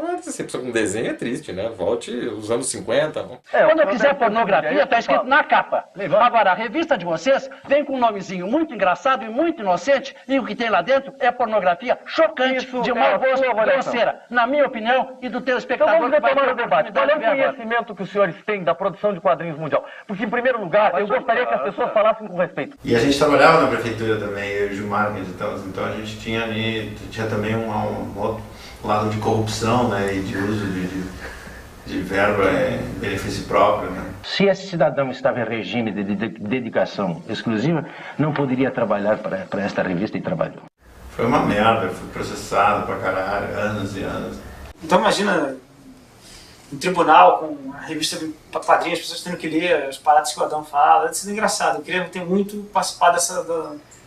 um desenho é triste, né? Volte os anos 50. Não? Quando eu quiser pornografia, está escrito na capa. Agora, a revista de vocês vem com um nomezinho muito engraçado e muito inocente, e o que tem lá dentro é pornografia chocante, de mau gosto, grosseira, na minha opinião e do telespectador. Então vamos retomar o debate. Qual é o conhecimento que os senhores têm da produção de quadrinhos mundial? Porque, em primeiro lugar, eu gostaria que as pessoas falassem com respeito. E a gente trabalhava na prefeitura também, eu e o Gilmar, então a gente tinha tinha ali, tinha também um outro lado de corrupção, né, e de uso de verba em benefício próprio, né. Se esse cidadão estava em regime de dedicação exclusiva, não poderia trabalhar para esta revista e trabalhou. Foi uma merda, fui processado pra caralho, anos e anos. Então imagina um tribunal com a revista para quadrinhos, as pessoas tendo que ler as paradas que o Adão fala. Deve ser engraçado. Eu queria ter muito participado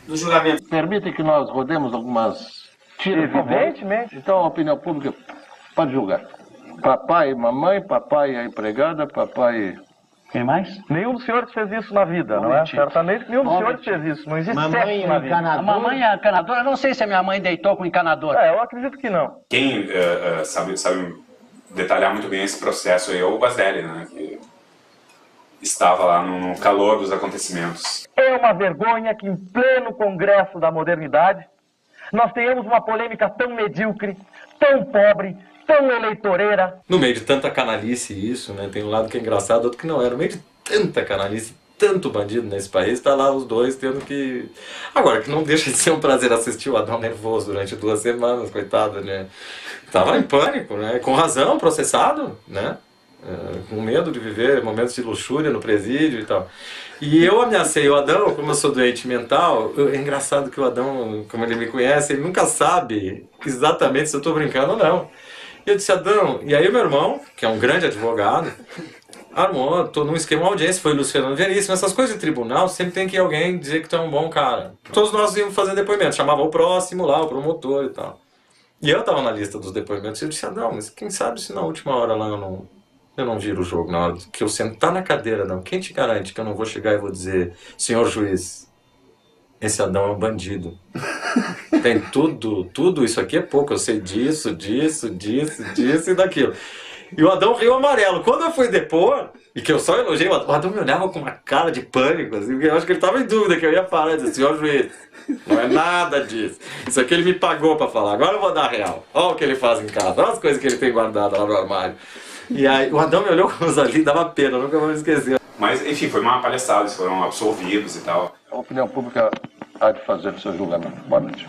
do julgamento. Permite que nós rodemos algumas tiras, por favor? Evidentemente. Então a opinião pública pode julgar. Papai e mamãe, papai e a empregada, papai... Quem mais? Nenhum dos senhores fez isso na vida, não é? Certamente nenhum dos senhores fez isso. Não existe sexo na vida. A mamãe é encanadora? Não sei se a minha mãe deitou com encanadora. Eu acredito que não. Quem sabe detalhar muito bem esse processo é o Basdelli, né? Que estava lá no calor dos acontecimentos. É uma vergonha que em pleno congresso da modernidade nós tenhamos uma polêmica tão medíocre, tão pobre, tão eleitoreira. No meio de tanta canalice isso, né? Tem um lado que é engraçado, outro que não é. No meio de tanta canalice, tanto bandido nesse país, tá lá os dois tendo que... Agora, que não deixa de ser um prazer assistir o Adão nervoso durante 2 semanas, coitado, né? Tava em pânico, né? Com razão, processado, né? Com medo de viver momentos de luxúria no presídio e tal. E eu ameacei o Adão, como eu sou doente mental, é engraçado que o Adão, como ele me conhece, ele nunca sabe exatamente se eu tô brincando ou não. E eu disse, Adão, e aí o meu irmão, que é um grande advogado, armou, tô num esquema de audiência, foi o Luciano Veríssimo, essas coisas de tribunal, sempre tem que alguém dizer que tu é um bom cara. Todos nós íamos fazer depoimento, chamava o próximo lá, o promotor e tal. E eu tava na lista dos depoimentos, e eu disse, Adão, mas quem sabe se na última hora lá eu não viro o jogo, na hora que eu sentar na cadeira, não, quem te garante que eu não vou chegar e vou dizer, senhor juiz, esse Adão é um bandido. Tem tudo isso aqui é pouco, eu sei disso e daquilo. E o Adão riu amarelo. Quando eu fui depor, e que eu só elogiei, o Adão me olhava com uma cara de pânico, assim, porque eu acho que ele estava em dúvida que eu ia falar, eu disse, senhor juiz, não é nada disso. Isso aqui ele me pagou para falar, agora eu vou dar real. Olha o que ele faz em casa, olha as coisas que ele tem guardado lá no armário. E aí o Adão me olhou com os ali, dava pena, nunca vou me esquecer. Mas, enfim, foi uma palhaçada, eles foram absolvidos e tal. A opinião pública há de fazer o seu julgamento. Boa noite.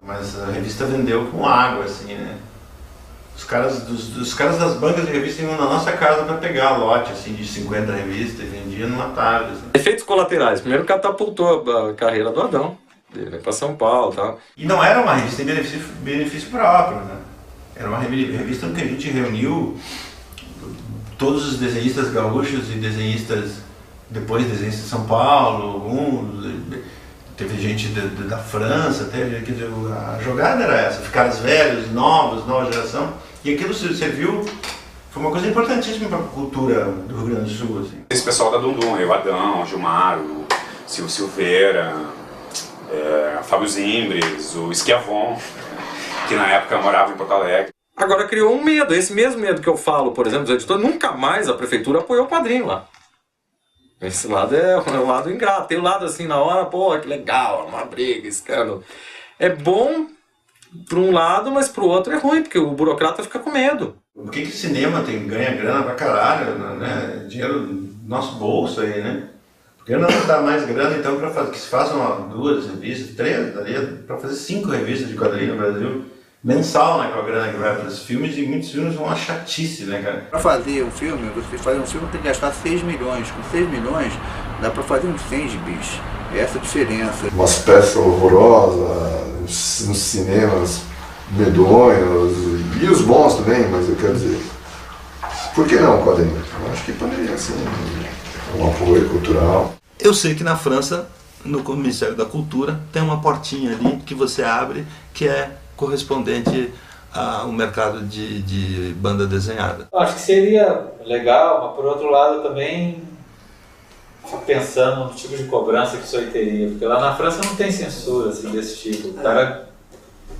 Mas a revista vendeu com água, assim, né? Os caras das bancas de revista iam na nossa casa para pegar lote, assim, de 50 revistas e vendia numa tarde. Assim. Efeitos colaterais. Primeiro catapultou a carreira do Adão. Ele veio para São Paulo e tal. E não era uma revista em benefício próprio, né? Era uma revista em que a gente reuniu todos os desenhistas gaúchos e desenhistas, depois desenhistas de São Paulo, alguns, teve gente da França, quer dizer, a jogada era essa, caras velhos, novos, nova geração, e aquilo serviu, foi uma coisa importantíssima para a cultura do Rio Grande do Sul. Assim. Esse pessoal da Dundum, o Adão, o Gilmar, o Silvio Silveira, Fábio Zimbres, o Schiavon, que na época morava em Porto Alegre. Agora criou um medo, esse mesmo medo que eu falo, por exemplo, dos editores, nunca mais a prefeitura apoiou o Padrinho lá. Esse lado é um lado ingrato, tem o lado assim na hora, pô, que legal, uma briga, escândalo. É bom por um lado, mas pro outro é ruim, porque o burocrata fica com medo. Por que o cinema ganha grana pra caralho, né? Dinheiro do nosso bolso aí, né? Por que não dá mais grana então para que se façam 2 revistas, 3, daria para fazer 5 revistas de quadrinho no Brasil? Mensal, né, com a grana que vai para os filmes, e muitos filmes vão uma chatice, né, cara? Para fazer um filme, você fazer um filme tem que gastar 6 milhões. Com 6 milhões dá para fazer uns 100 gibis. É essa a diferença. Umas peças horrorosas, nos cinemas medonhos, e os bons também, mas eu quero dizer, por que não quadrinho? Eu acho que poderia ser um apoio cultural. Eu sei que na França, no Ministério da Cultura, tem uma portinha ali que você abre, que é correspondente ao mercado de banda desenhada. Eu acho que seria legal, mas por outro lado também fico pensando no tipo de cobrança que isso aí teria, porque lá na França não tem censura assim, desse tipo. O cara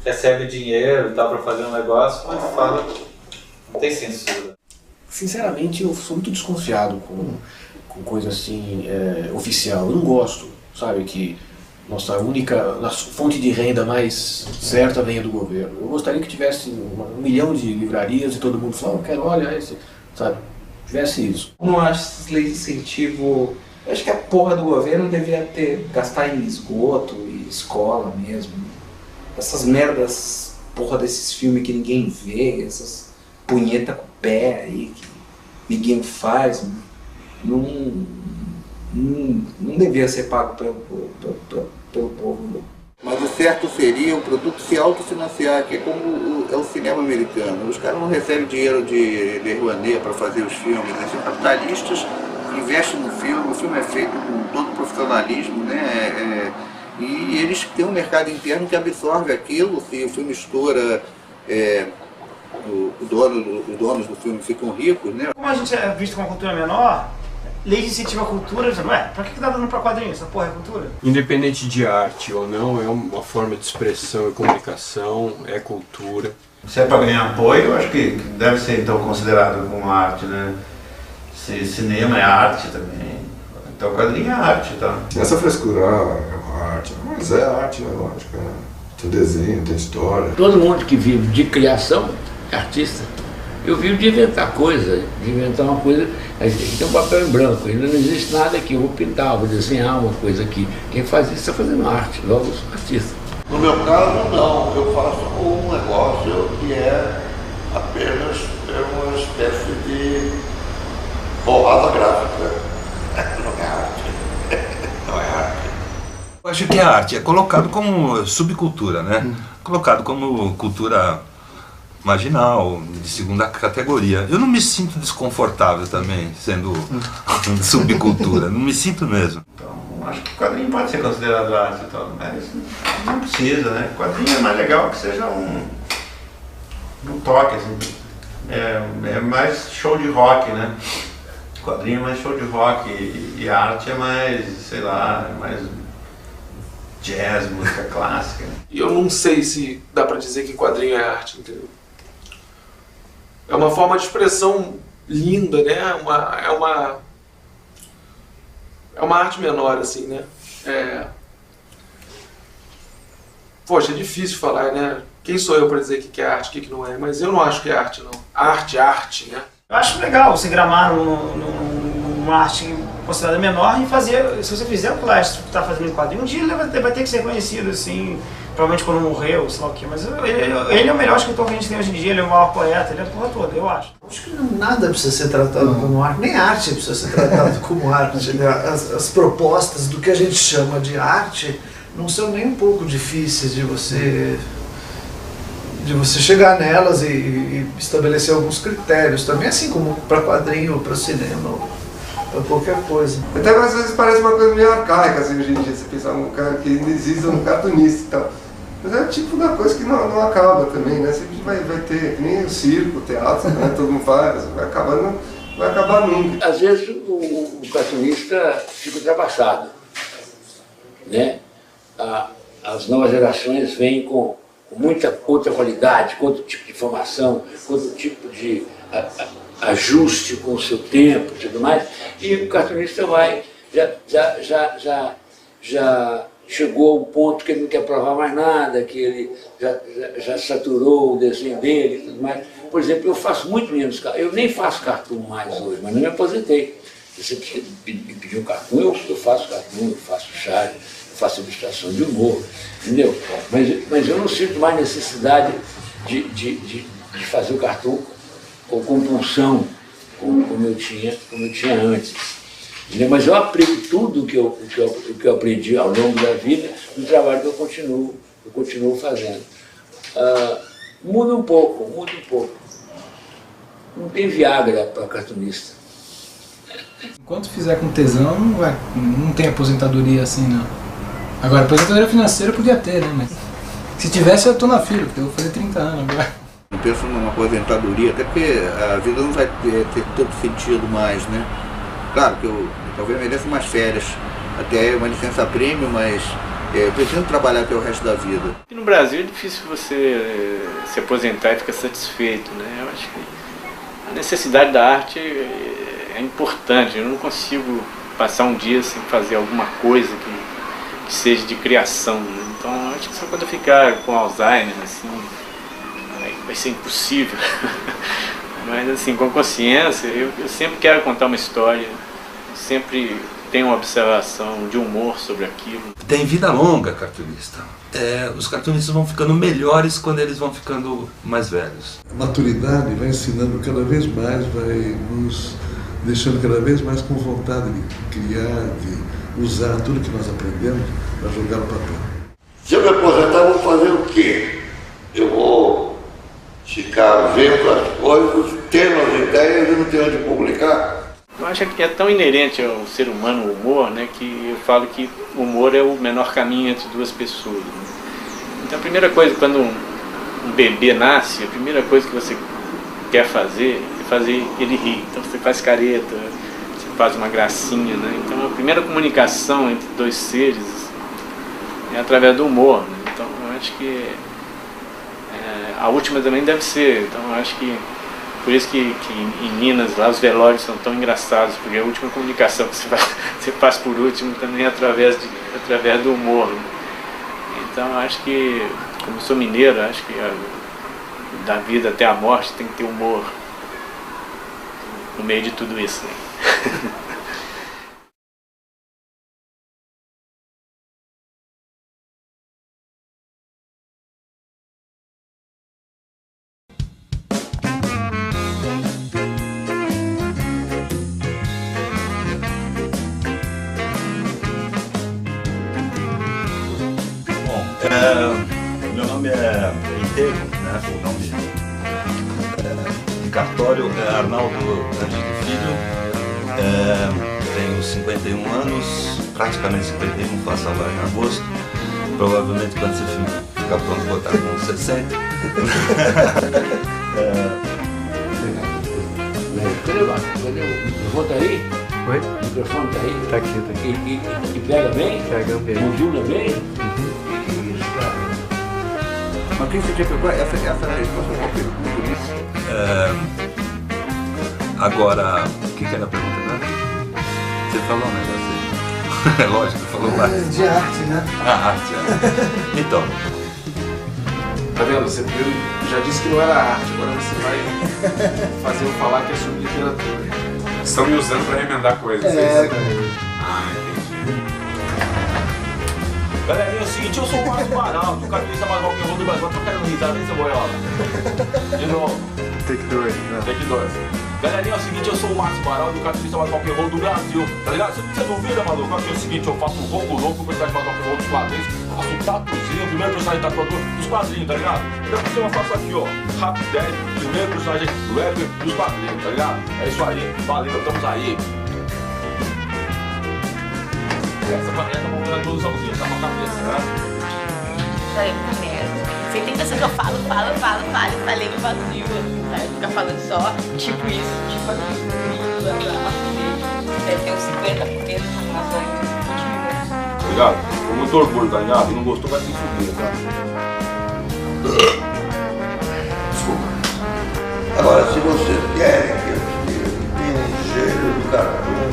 recebe dinheiro e tal para fazer um negócio, mas fala, não tem censura. Sinceramente, eu sou muito desconfiado com coisa assim oficial. Eu não gosto, sabe, que nossa fonte de renda mais certa venha do governo. Eu gostaria que tivesse 1 milhão de livrarias e todo mundo falasse, eu quero, olha esse, sabe, tivesse isso. Eu não acho essas leis de incentivo Eu acho que a porra do governo devia gastar em esgoto e escola mesmo. Essas merdas, porra desses filmes que ninguém vê, essas punheta com o pé aí que ninguém faz, não devia ser pago pelo povo. Mas o certo seria o produto se autofinanciar, que é como é o cinema americano. Os caras não recebem dinheiro de Lei Rouanet para fazer os filmes, né? São capitalistas, investem no filme, o filme é feito com todo profissionalismo, né? E eles têm um mercado interno que absorve aquilo. Se o filme estoura, os donos do filme ficam ricos, né? Como a gente é visto como uma cultura menor, lei de incentivo à cultura, dizendo, pra que tá dando pra quadrinho? Essa porra é cultura? Independente de arte ou não, é uma forma de expressão e comunicação, é cultura. Se é para ganhar apoio, eu acho que deve ser então considerado como arte, né? Se cinema é arte também, então quadrinho é arte, tá? Essa frescura é uma arte, mas é arte, né? Lógico, né? Tem desenho, tem história. Todo mundo que vive de criação é artista. Eu vivo de inventar coisa, de inventar uma coisa. A gente tem um papel em branco, ainda não existe nada aqui. Eu vou pintar, vou desenhar uma coisa aqui. Quem faz isso está fazendo arte, logo eu sou artista. No meu caso, não. Eu faço um negócio que é apenas uma espécie de borrada gráfica. Não é arte. Não é arte. Eu acho que a arte é colocado como subcultura, né? Colocado como cultura marginal, de segunda categoria. Eu não me sinto desconfortável também, sendo subcultura. Não me sinto mesmo. Então, acho que o quadrinho pode ser considerado arte, então, mas não precisa, né? O quadrinho é mais legal que seja um toque, assim. É mais show de rock, né? O quadrinho é mais show de rock e a arte é mais, sei lá, mais jazz, música clássica. E eu não sei se dá pra dizer que quadrinho é arte, entendeu? É uma forma de expressão linda, né? É uma arte menor, assim, né? Poxa, é difícil falar, né? Quem sou eu para dizer que é arte, o que não é? Mas eu não acho que é arte, não. Arte, né? Eu acho legal você gramar numa arte considerada menor e fazer, se você fizer o que lá está fazendo em quadrinho, um dia ele vai ter que ser conhecido, assim, provavelmente quando morreu, sei lá o quê, mas ele é o melhor escritor que a gente tem hoje em dia, ele é o maior poeta, ele é a porra toda, eu acho. Acho que nada precisa ser tratado como arte, nem arte precisa ser tratado como arte. As propostas do que a gente chama de arte não são nem um pouco difíceis de você chegar nelas e estabelecer alguns critérios também, assim como para quadrinho, para cinema, para qualquer coisa. Até às vezes parece uma coisa meio arcaica, assim, hoje em dia, você pensar um cara que ainda existe um cartunista e tal. Mas é o tipo da coisa que não acaba também, né? Sempre vai ter, que nem o circo, o teatro, né? Todo mundo faz, vai acabar nunca. Às vezes o cartunista fica ultrapassado, né? As novas gerações vêm com muita outra qualidade, com outro tipo de informação, com outro tipo de ajuste com o seu tempo e tudo mais, e o cartunista já chegou a um ponto que ele não quer provar mais nada, que ele já saturou o desenho dele e tudo mais. Por exemplo, eu faço muito menos, eu nem faço cartoon mais hoje, mas não me aposentei. Se você me pedir um cartoon, eu faço cartoon, eu faço charge, eu faço ilustração de humor, entendeu? Mas eu não sinto mais necessidade de fazer o cartoon com compulsão, como eu tinha antes. Entendeu? Mas eu aprendi tudo o que eu aprendi ao longo da vida no trabalho que eu continuo fazendo. Muda um pouco. Não tem Viagra para cartunista. Enquanto fizer com tesão, não tem aposentadoria assim, não. Agora, aposentadoria financeira podia ter, né? Mas se tivesse, eu tô na fila, porque eu vou fazer 30 anos agora. Eu penso numa aposentadoria, até porque a vida não vai ter tanto sentido mais, né? Claro que eu talvez mereça umas férias, até uma licença prêmio, mas eu pretendo trabalhar até o resto da vida. E no Brasil é difícil você se aposentar e ficar satisfeito, né? Eu acho que a necessidade da arte é importante. Eu não consigo passar um dia sem fazer alguma coisa que seja de criação, né? Então acho que só quando eu ficar com Alzheimer, assim, vai ser impossível. Mas assim, com consciência, eu sempre quero contar uma história, sempre tem uma observação de humor sobre aquilo. Tem vida longa, cartunista. Os cartunistas vão ficando melhores quando eles vão ficando mais velhos. A maturidade vai ensinando cada vez mais, vai nos deixando cada vez mais com vontade de criar, de usar tudo que nós aprendemos para jogar no papel. Se eu me aposentar, eu vou fazer o quê? Eu vou ficar vendo as coisas, tendo as ideias e não ter onde publicar? Eu acho que é tão inerente ao ser humano o humor, né, que eu falo que o humor é o menor caminho entre duas pessoas. Né? Então a primeira coisa, quando um bebê nasce, a primeira coisa que você quer fazer é fazer ele rir. Então você faz careta, você faz uma gracinha, né? Então a primeira comunicação entre dois seres é através do humor, né? Então eu acho que a última também deve ser. Então eu acho que por isso que em Minas lá os velórios são tão engraçados, porque a última comunicação que você faz por último também é através do humor. Né? Então eu acho que, como eu sou mineiro, acho que da vida até a morte tem que ter humor no meio de tudo isso. Né? Meu nome é inteiro, né? O nome de cartório é Arnaldo Candido Filho. Tenho 51 anos, praticamente 51, faço agora em agosto. Provavelmente quando você ficar pronto vou estar com 60. Cadê o microfone tá aí? Oi? O microfone tá aí? Tá aqui, tá aqui. E pega bem? Pega bem. Modula bem? Mas o que você tinha perguntado? Essa era a resposta qual por isso? Agora, o que era a pergunta, né? Você falou um negócio aí. É lógico, falou lá. De arte, né? Arte, Então. Tá vendo? Você primeiro já disse que não era arte, agora você vai fazer eu falar que é sobre literatura. Estão me usando pra remendar coisas. Entendi. Galerinha, é o seguinte, eu sou o Marcos Baraldo, o cartunista mais rock and roll do Brasil. Tô querendo risada, hein, seu boiola? De novo. Take 2. Take 2. Galerinha, é o seguinte, eu sou o Marcos Baraldo, o cartunista mais rock and roll do Brasil. Tá ligado? Você duvida, maluco? Eu acho que é o seguinte, eu faço o Ronco Louco, o personagem mais rock and roll dos quadrinhos. Faço um tatuzinho, o primeiro personagem tatuador dos quadrinhos, tá ligado? Então por cima eu faço aqui, ó, Rapidez, primeiro personagem rapper dos quadrinhos, tá ligado? É isso aí, valeu, estamos aí. Essa panela é uma ilusãozinha, tá com a cabeça, né? Falei, puta merda. Você tem pessoa que eu falo, falei no vazio, sabe? Ficar falando só, tipo isso, tipo aquilo, deve ter uns 50% de informações. Tá ligado? Com muito orgulho, tá ligado? Não gostou, vai se fuder, tá? Desculpa. Agora, se vocês querem que eu tenha um gênero do cartoon,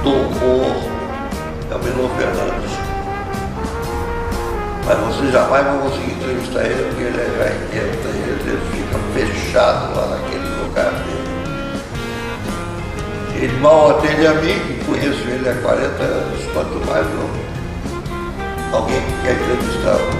do humor, é o Milor Fernandes. Mas vocês jamais vão conseguir entrevistar ele, porque ele é gaiteta, ele fica fechado lá naquele lugar dele. Ele mal atende a mim, que conheço ele há 40 anos, quanto mais alguém que quer entrevistá-lo.